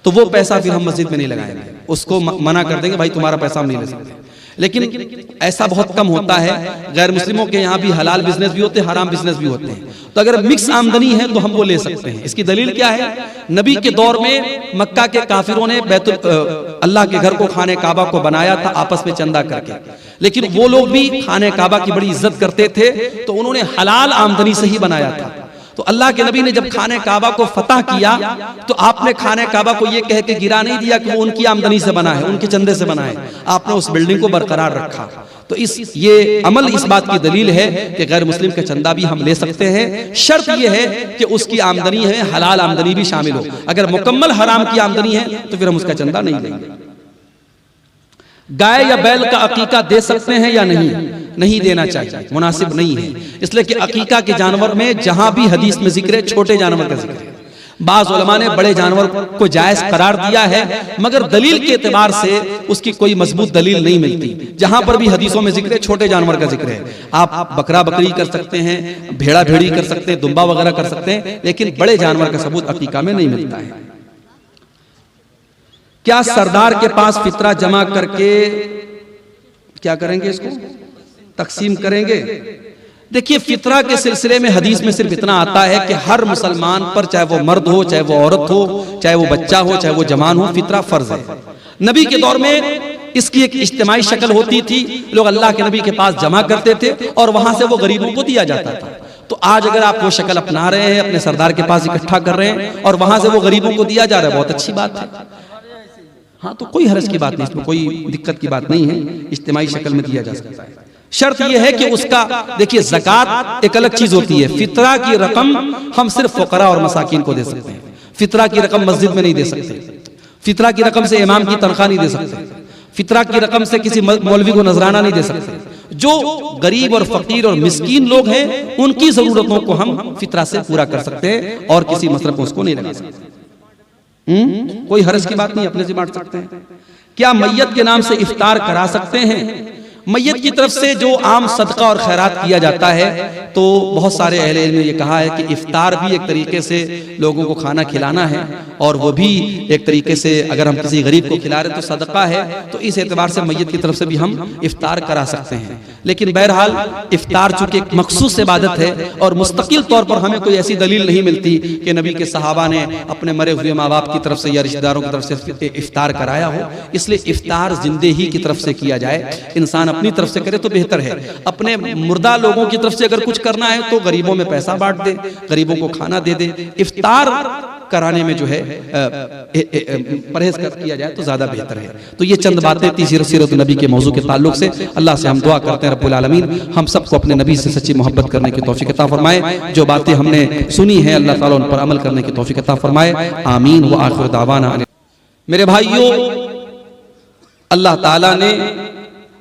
तो वो पैसा फिर हम मस्जिद में नहीं लगाएंगे, उसको मना कर देंगे, भाई तुम्हारा पैसा हम नहीं ले सकते। लेकिन ऐसा बहुत कम होता है। गैर मुस्लिमों के यहाँ भी हलाल बिजनेस भी होते हैं, हराम बिजनेस भी होते हैं। तो अगर मिक्स आमदनी है तो हम वो ले सकते हैं। इसकी दलील क्या है? नबी के दौर में मक्का के काफिरों ने अल्लाह के घर को, खाने काबा को बनाया था आपस में चंदा करके, लेकिन वो लोग भी खाने काबा की बड़ी इज्जत करते थे, तो उन्होंने हलाल आमदनी से ही बनाया था। तो अल्लाह के नबी ने जब खाने काबा को फतह किया तो आपने खाने काबा को ये कह के गिरा नहीं दिया कि वो उनकी आमदनी से बना है, उनके चंदे से बना है। आपने उस बिल्डिंग को बरकरार रखा। तो ये अमल इस बात की दलील है कि गैर मुस्लिम का चंदा भी हम ले सकते हैं। शर्त यह है कि उसकी आमदनी है हलाल आमदनी भी शामिल हो। अगर मुकम्मल हराम की आमदनी है तो फिर हम उसका चंदा नहीं लेंगे। गाय या बैल का अकीका दे सकते हैं या नहीं? नहीं देना चाहिए, मुनासिब नहीं है। इसलिए कि अकीका के जानवर में जहां भी हदीस में जिक्र है छोटे जानवर का जिक्र है। बाज़ उलमा ने बड़े जानवर को जायज करार दिया है, मगर दलील के एतबार से उसकी कोई मजबूत दलील नहीं मिलती। जहां पर भी हदीसों में जिक्र है छोटे जानवर का जिक्र है। आप बकरा बकरी कर सकते हैं, भेड़ा भेड़ी कर सकते हैं, दुम्बा वगैरह कर सकते हैं, लेकिन बड़े जानवर का सबूत अकीका में नहीं मिलता है। क्या सरदार के पास फितरा जमा करके क्या करेंगे? इसको तकसीम करेंगे। देखिए, फितरा के सिलसिले में हदीस में सिर्फ इतना आता है कि हर मुसलमान पर, चाहे वो मर्द हो, चाहे वो औरत हो, चाहे वो बच्चा हो, चाहे वो जवान हो, फितरा फर्ज है। नबी के दौर में इसकी एक इज्तिमाई शक्ल होती थी। लोग अल्लाह के नबी के पास जमा करते थे और वहां से वो गरीबों को दिया जाता था। तो आज अगर आप वो शक्ल अपना रहे हैं, अपने सरदार के पास इकट्ठा कर रहे हैं और वहां से वो गरीबों को दिया जा रहा है, बहुत अच्छी बात है। हाँ, तो कोई हर्ज की बात नहीं, इसमें कोई दिक्कत की बात नहीं है, इज्तिमाई शक्ल में दिया जा सकता है। शर्त यह है कि उसका, देखिए, ज़कात एक अलग चीज होती है। फितरा की रकम हम सिर्फ फुकरा और मसाकिन को दे सकते हैं। फितरा की रकम मस्जिद में नहीं दे सकते। फितरा की रकम से इमाम की तनख्वाह नहीं दे सकते। फितरा की रकम से किसी मौलवी को नजराना नहीं दे सकते। जो गरीब और फकीर और मिस्कीन लोग हैं उनकी जरूरतों को हम फितरा से पूरा कर सकते हैं और किसी मसरफ में उसको नहीं लगा सकते। कोई हर्ज की बात नहीं, अपने से बांट सकते हैं। क्या मैयत के नाम से इफ्तार करा सकते हैं? मैयत की तरफ से जो आम सदका और खैरात किया जाता है, तो बहुत सारे अहले इल्म ने ये कहा है कि इफ्तार भी एक तरीके से लोगों को खाना खिलाना है, और वो भी एक तरीके से अगर हम किसी गरीब को खिला रहे तो सदका है। तो इस एतबार से मैयत की तरफ से भी हम इफ्तार करा सकते हैं। लेकिन बहरहाल इफ्तार चूंकि एक मखसूस इबादत है और मुस्तकिल तौर पर हमें कोई ऐसी दलील नहीं मिलती कि नबी के सहाबा ने अपने मरे हुए माँ बाप की तरफ से या रिश्तेदारों की तरफ से इफ्तार कराया हो। इसलिए इफ्तार जिंदे ही की तरफ से किया जाए। इंसान अपनी तरफ से करे तो बेहतर है। अपने मुर्दा लोगों की तरफ से अगर कुछ करना है तो गरीबों में पैसा बांट दे, गरीबों को खाना दे दे। इफ्तार कराने में जो है परहेज किया जाए तो ज्यादा बेहतर है। तो ये चंद बातें थी सीरत नबी के मौजू के ताल्लुक से। अल्लाह से हम दुआ करते हैं रब्बुल आलमीन हम सबको अपने नबी से सच्ची मोहब्बत करने की तौफीक अता फरमाए। जो बातें हमने सुनी हैं अल्लाह ताला उन पर अमल करने की तौफीक अता फरमाए। आमीन व आखिर दावाना। मेरे भाइयों, अल्लाह ताला ने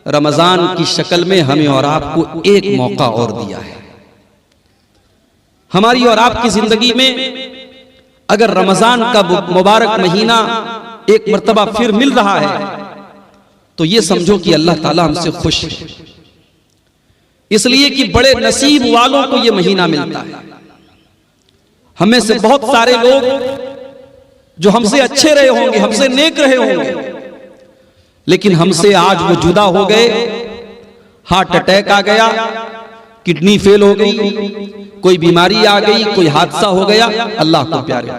रमजान की शक्ल में हमें और आपको एक मौका और दिया है। हमारी और आपकी जिंदगी में अगर रमजान का मुबारक महीना एक मर्तबा फिर मिल रहा है तो ये समझो कि अल्लाह ताला हमसे खुश है, इसलिए कि बड़े नसीब वालों को ये महीना मिलता है। हमें से बहुत सारे लोग जो हमसे अच्छे रहे होंगे, हमसे नेक रहे होंगे, लेकिन हमसे आज वो जुदा हो गए। हार्ट अटैक आ गया, किडनी फेल हो गई, कोई बीमारी आ गई, कोई हादसा हो गया। अल्लाह को प्यारे,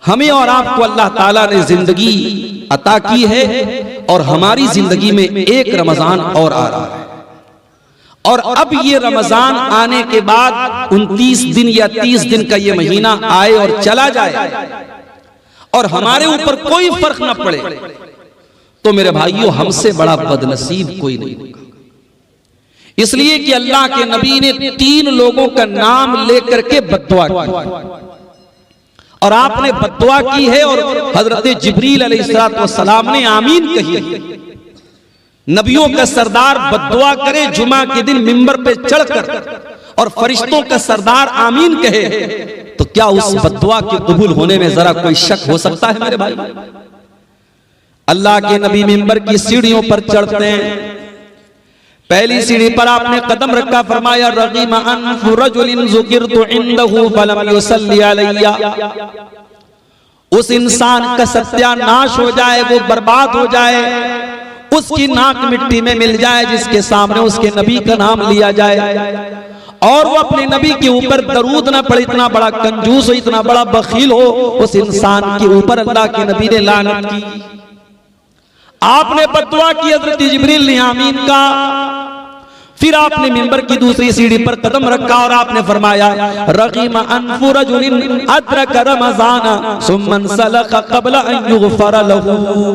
हमें और आपको अल्लाह ताला ने जिंदगी अता की है और हमारी जिंदगी में एक रमजान और आ रहा है। और अब ये रमजान आने के बाद 29 दिन या 30 दिन का ये महीना आए और चला जाए और हमारे ऊपर कोई फर्क ना पड़े, तो मेरे भाइयों हमसे बड़ा बदनसीब कोई नहीं होगा। इसलिए कि अल्लाह के नबी ने 3 लोगों का नाम लेकर के बद्दुआ की और आपने बद्दुआ की है और हजरत जिब्रील अलैहिस्सलाम ने आमीन कही है। नबियों का सरदार बद्दुआ करे जुमा के दिन मिंबर पे चढ़कर और फरिश्तों का सरदार आमीन कहे, तो क्या उस बद्दुआ के कबूल होने में जरा कोई शक हो सकता है मेरे भाई? अल्लाह के नबी मिंबर की सीढ़ियों पर चढ़ते हैं, पहली सीढ़ी पर आपने कदम रखा, फरमाया रगीम अनफु रजुलिन ज़ुकिरतु इंदहु फलम युसल्ली अलैया। उस इंसान का सत्यानाश हो जाए, वो बर्बाद हो जाए, उसकी नाक मिट्टी में मिल जाए जिसके सामने उसके नबी का नाम लिया जाए और वो अपने नबी के ऊपर दरूद ना पढ़े। इतना बड़ा कंजूस हो, इतना बड़ा बखील हो, उस इंसान के ऊपर अल्लाह के नबी ने लानत की। आपने बद्दुआ की, हज़रत जिब्रील ने आमीन का। फिर आपने मिंबर की दूसरी सीढ़ी पर कदम रखा और आपने फरमाया रगीम अनफु रजुलिन अदरक रमज़ाना सुम्मन सलख क़ब्ल अन युग़फ़र लहू।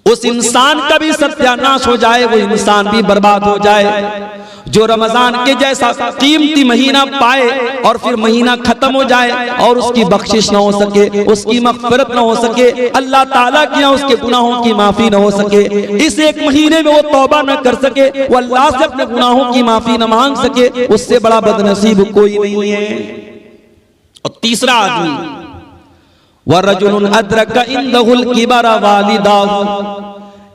उस इंसान का भी सत्यानाश हो जाए, वो इंसान भी बर्बाद हो जाए जो रमजान के जैसा कीमती महीना पाए और फिर महीना खत्म हो जाए और उसकी बख्शिश ना हो सके, उसकी मग़फ़िरत ना हो सके, अल्लाह ताला की ना उसके गुनाहों की माफी ना हो सके, इस एक महीने में वो तौबा ना कर सके, वो अल्लाह से अपने गुनाहों की माफी ना मांग सके, उससे बड़ा बदनसीब कोई नहीं है। और तीसरा आदमी वरजुलुन अदरका इंदहुल किबरा वालिदाहु,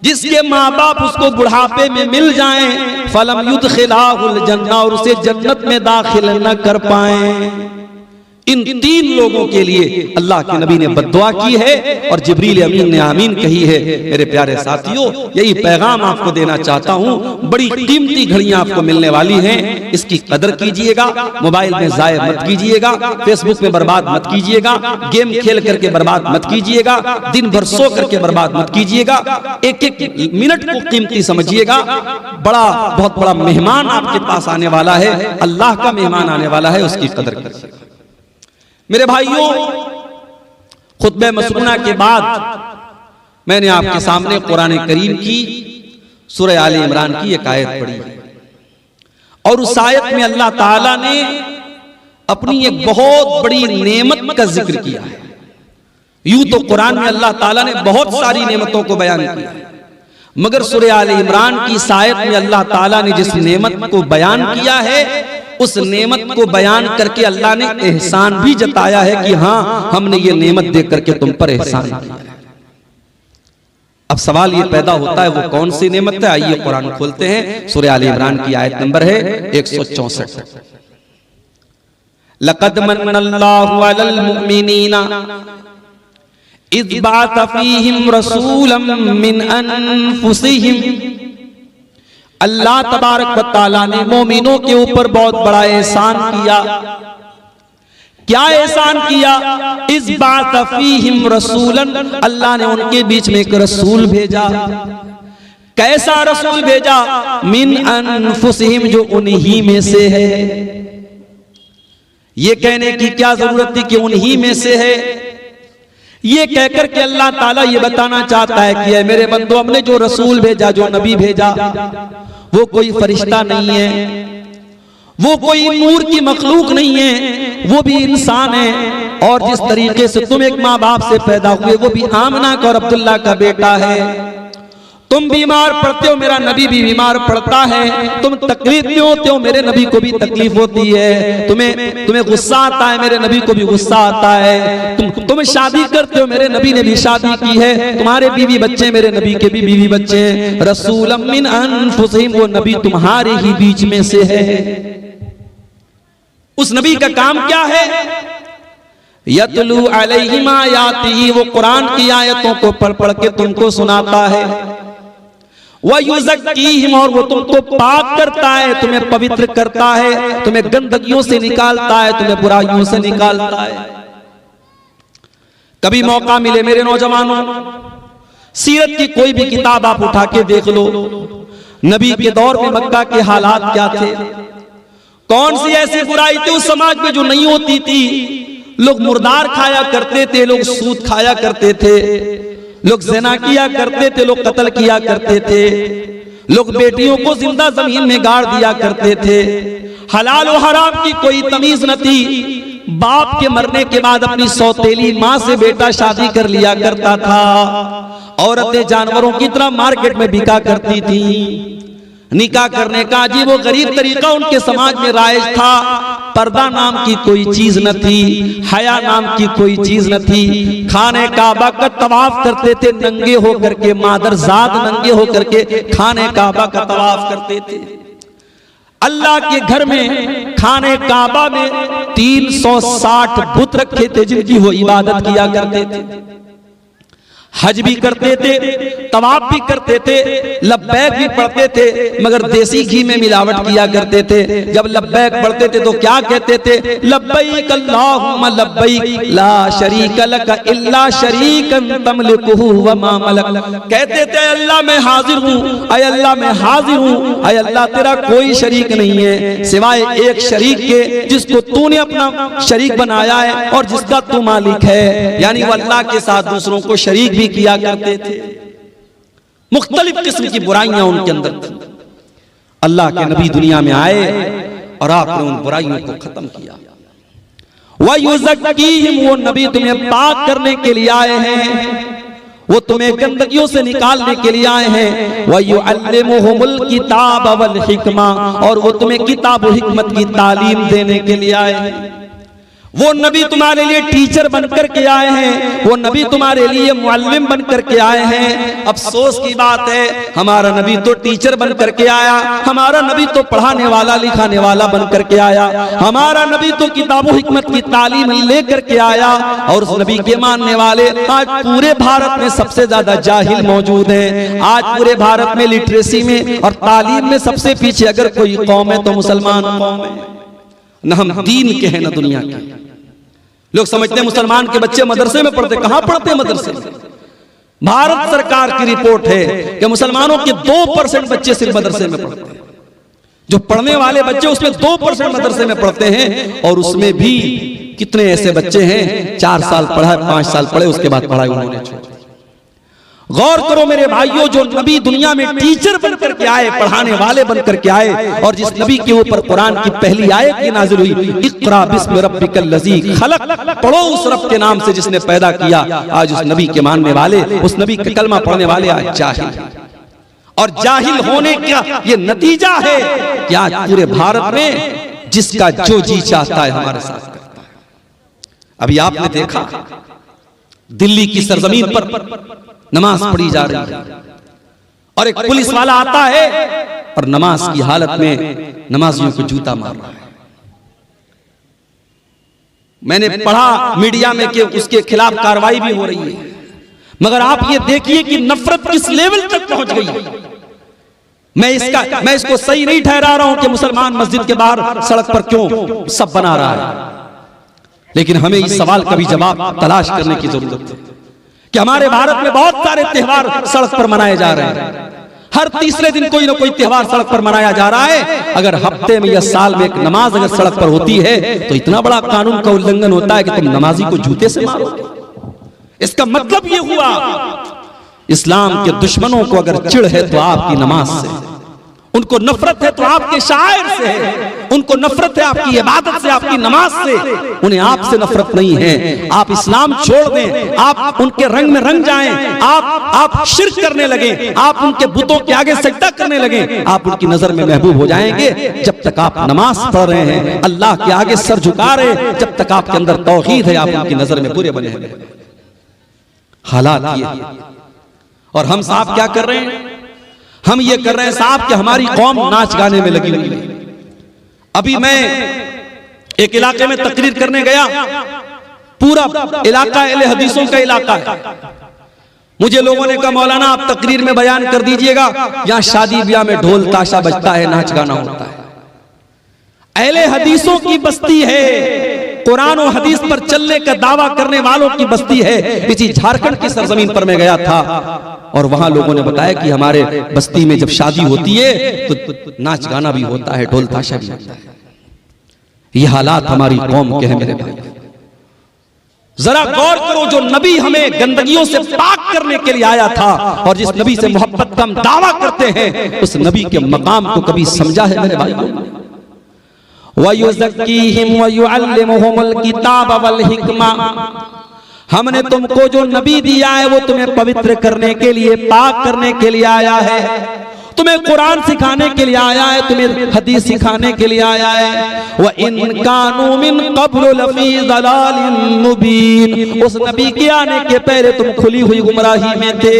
जिसके माँ बाप उसको बुढ़ापे में मिल जाएं, फलम युदखिलाहुल जन्नह, और उसे जन्नत में दाखिल न कर पाएं। इन 3 लोगों के लिए अल्लाह के नबी ने बद्दुआ की है और जिब्रील अमीन ने आमीन कही है। मेरे प्यारे साथियों, यही पैगाम आपको देना चाहता हूँ। बड़ी कीमती घड़ियां आपको मिलने वाली हैं, इसकी कदर कीजिएगा। मोबाइल में जाया मत कीजिएगा, फेसबुक में बर्बाद मत कीजिएगा, गेम खेल करके बर्बाद मत कीजिएगा, दिन भर सो करके बर्बाद मत कीजिएगा। एक एक मिनट को कीमती समझिएगा। बहुत बड़ा मेहमान आपके पास आने वाला है, अल्लाह का मेहमान आने वाला है, उसकी कदर कीजिएगा। मेरे भाइयों, खुतबे मसनूना के बाद मैंने आपके सामने कुरान करीम की सूरह आले इमरान की एक आयत पढ़ी और उस आयत में अल्लाह ताला ने अपनी एक बहुत बड़ी नेमत का जिक्र किया है। यूं तो कुरान में अल्लाह ताला ने बहुत सारी नेमतों को बयान किया, मगर सूरह आले इमरान की इस आयत में अल्लाह ताला ने जिस नेमत को बयान किया है, उस नेमत को बयान करके अल्लाह ने एहसान भी जताया है कि हाँ, हमने ये नेमत दे करके तुम पर एहसान किया। अब सवाल ये पैदा होता है, वो कौन सी नेमत है? आइए कुरान खोलते हैं। सूरह आले इमरान की आयत नंबर है 164। लक़द मन्नल्लाहु अलल मुमिनीना इज़ बअथ फ़ीहिम रसूलन मिन अनफुसिहिम। अल्लाह तबारक व तआला ने मोमिनों के ऊपर बहुत बड़ा एहसान किया। क्या एहसान किया? इस बात फीहिम रसूलन, अल्लाह ने उनके बीच में एक रसूल भेजा। कैसा रसूल भेजा? मिन अनफुसिहिम, जो उन्हीं में से है। ये कहने की क्या जरूरत थी कि उन्हीं में से है? ये कहकर के अल्लाह ताला ये बताना चाहता है कि मेरे बंदो, हमने जो रसूल भेजा, जो नबी भेजा, वो कोई फरिश्ता नहीं है, वो कोई नूर की मखलूक नहीं है, वो भी इंसान है। और जिस तरीके से तुम एक माँ बाप से पैदा हुए, वो भी आमना का और अब्दुल्ला का बेटा है। तुम बीमार पड़ते हो, मेरा नबी भी बीमार पड़ता है। तुम तकलीफ में होते हो, मेरे नबी को भी तकलीफ होती है। तुम्हें गुस्सा आता है, मेरे नबी को भी गुस्सा आता है। तुम शादी करते हो, मेरे नबी ने भी शादी की है। तुम्हारे बीवी बच्चे, मेरे नबी के भी बीवी बच्चे हैं। रसूलम मिन अनफुसिहिम, वो नबी तुम्हारे ही बीच में से है। उस नबी का काम क्या है? यतलू अलैहिम आयातिही, वो कुरान की आयतों को पढ़ पढ़ के तुमको सुनाता है। वह युज़क्कीहिम, और वो तुमको पाक करता है, तुम्हें पवित्र करता है, तुम्हें गंदगियों से निकालता है, तुम्हें बुराइयों से निकालता है। कभी मौका मिले मेरे नौजवानों, सीरत की कोई भी किताब आप उठा के देख लो। नबी के दौर में मक्का के हालात क्या थे, कौन सी ऐसी बुराई थी उस समाज में जो नहीं होती थी? लोग मुर्दार खाया करते थे, लोग सूद खाया करते थे, लोग ज़िना किया करते थे, लोग कत्ल किया करते थे, लोग बेटियों को जिंदा जमीन में गाड़ दिया करते थे। हलाल और हराम की कोई तमीज न थी। बाप के मरने के बाद अपनी सौतेली माँ से बेटा शादी कर लिया करता था। औरतें जानवरों की तरह मार्केट में बिका करती थी। निकाह करने का अजीब व गरीब तरीका उनके समाज में राइज था। पर्दा नाम की कोई चीज न थी, हया नाम की कोई चीज न थी। खाने काबा का तवाफ करते थे नंगे होकर के, मादरजाद नंगे होकर के खाने काबा का तवाफ करते थे। अल्लाह के घर में खाने काबा में 360 बुत रखे थे जिनकी वो इबादत किया करते थे। हज भी करते थे, तवाफ भी करते थे, लब्बैक भी पढ़ते थे, मगर देसी घी में मिलावट किया करते थे। जब लब्बैक पढ़ते थे तो क्या कहते थे? लब्बैक अल्लाहुम्मा लब्बैक ला शरीक लक इल्ला शरीकन तमलिकुहु व मा मलक। कहते थे अल्लाह मैं हाजिर हूँ, अय अल्लाह मैं हाजिर हूँ, अय अल्लाह तेरा कोई शरीक नहीं है सिवाय एक शरीक के जिसको तूने अपना शरीक बनाया है और जिसका तू मालिक है। यानी वो अल्लाह के साथ दूसरों को शरीक भी किया करते थे। मुख्तलिफ किस्म की बुराइयां उनके अंदर थी। अल्लाह के नबी दुनिया में आए और आपने उन बुराइयों को खत्म किया। वयुज़क्कीहिम, वो नबी तुम्हें पाक करने के लिए आए हैं, वो तुम्हें गंदगियों से निकालने के लिए आए हैं। वयुअल्लिमुहुमुल किताब वल हिकमा, और वो तुम्हें किताब और हिकमत की तालीम देने के लिए आए हैं। वो नबी तुम्हारे लिए टीचर बनकर के आए हैं, वो नबी तुम्हारे लिए मुअल्लिम बनकर के आए हैं। अफसोस की बात है हमारा नबी तो टीचर बनकर के आया, हमारा नबी तो पढ़ाने वाला लिखाने वाला बनकर के आया, हमारा नबी तो किताब और हिकमत की तालीम लेकर के आया। और उस नबी के मानने वाले आज पूरे भारत में सबसे ज्यादा जाहिल मौजूद हैं। आज पूरे भारत में लिटरेसी में और तालीम में सबसे पीछे अगर कोई कौम है तो मुसलमान कौम है। न हम दीन के हैं न दुनिया के। लोग समझते हैं मुसलमान के बच्चे मदरसे में पढ़ते, कहां पढ़ते हैं मदरसे में? भारत सरकार की रिपोर्ट है कि मुसलमानों के 2% बच्चे सिर्फ मदरसे में पढ़ते हैं। जो पढ़ने वाले बच्चे उसमें 2% मदरसे में पढ़ते हैं। और उसमें भी कितने ऐसे बच्चे हैं 4 साल पढ़ा, 5 साल पढ़े, उसके बाद पढ़ाई उन्होंने छोड़ दी। गौर करो मेरे भाइयों, जो नबी दुनिया में टीचर बनकर के आए, पढ़ाने वाले बनकर के आए, और जिस नबी के ऊपर कुरान की पहली आयत की नाज़िल हुई, इक़रा बिस्मि रब्बिकल लज़ी खलक, पढ़ो उस रब के नाम से जिसने पैदा किया। आज उस नबी के मानने वाले, उस नबी का कलमा पढ़ने वाले आज जाहिल। और जाहिल होने का ये नतीजा है कि आज पूरे भारत में जिसका जो जी चाहता है हमारे साथ करता है। अभी आपने देखा दिल्ली की सरजमीन पर नमाज पढ़ी जा रही है और एक पुलिस वाला आता है और नमाज की हालत में नमाजियों को जूता मार रहा है। मैंने पढ़ा मीडिया में कि उसके खिलाफ कार्रवाई भी हो रही है, मगर आप ये देखिए कि नफरत किस लेवल तक पहुंच गई है। मैं इसको सही नहीं ठहरा रहा हूं कि मुसलमान मस्जिद के बाहर सड़क पर क्यों सब बना रहा है, लेकिन हमें इस सवाल का भी जवाब तलाश करने की जरूरत है कि हमारे भारत में बहुत सारे त्योहार सड़क पर मनाए जा रहे हैं। हर तीसरे दिन कोई ना कोई त्योहार सड़क पर मनाया जा रहा है। अगर हफ्ते में या साल में एक नमाज अगर सड़क पर होती है तो इतना बड़ा कानून का उल्लंघन होता है कि तुम नमाजी को जूते से मारोगे। इसका मतलब ये हुआ इस्लाम के दुश्मनों को अगर चिढ़ है तो आपकी नमाज से, उनको नफरत है तो आपके शायर से है, उनको नफरत है आपकी इबादत से, आपकी नमाज से, उन्हें आपसे नफरत नहीं है। आप इस्लाम छोड़ दें, आप उनके रंग में रंग जाएं, आप शिर्क करने लगे, आप उनके बुतों के आगे सजदा करने लगे, आप उनकी नजर में महबूब हो जाएंगे। जब तक आप नमाज पढ़ रहे हैं, अल्लाह के आगे सर झुका रहे हैं, जब तक आपके अंदर तौहीद है, आप उनकी नजर में बुरे बने हैं। हालात ये, और हम साहब क्या कर रहे हैं? हम ये कर रहे हैं साहब कि हमारी कौम नाच गाने में लगी हुई है। अभी मैं एक इलाके में तकरीर करने गया, पूरा इलाका अहले हदीसों का इलाका है। मुझे लोगों ने कहा मौलाना आप तकरीर में बयान कर दीजिएगा, यहां शादी ब्याह में ढोल ताशा बजता है, नाच गाना होता है। अहले हदीसों की बस्ती है, कुरान और हदीस पर चलने का दावा करने वालों की बस्ती है। इसी झारखंड की सरजमीन पर मैं गया था और वहां लोगों ने बताया कि हमारे बस्ती में जब शादी होती है तो नाच गाना भी होता है, ढोल ताशा भी होता है। ये हालात हमारी कौम के हैं मेरे भाई। जरा गौर करो, जो नबी हमें गंदगियों से पाक करने के लिए आया था और जिस नबी से मोहब्बत का हम दावा करते हैं, उस नबी के मकाम को कभी समझा है मेरे भाई? वयुज़क्कीहिम वयुअल्लिमुहुमुल किताब वल हिकमा, हमने तुमको जो नबी दिया है वो तुम्हें पवित्र करने के लिए, पाक करने के लिए आया है, तुम्हें कुरान सिखाने के लिए आया है, तुम्हें हदीस सिखाने के लिए आया है। व इन कानू मिन क़ब्ल लफ़ी ज़लालिन मुबीन, उस नबी के आने के पहले तुम खुली हुई गुमराही में थे।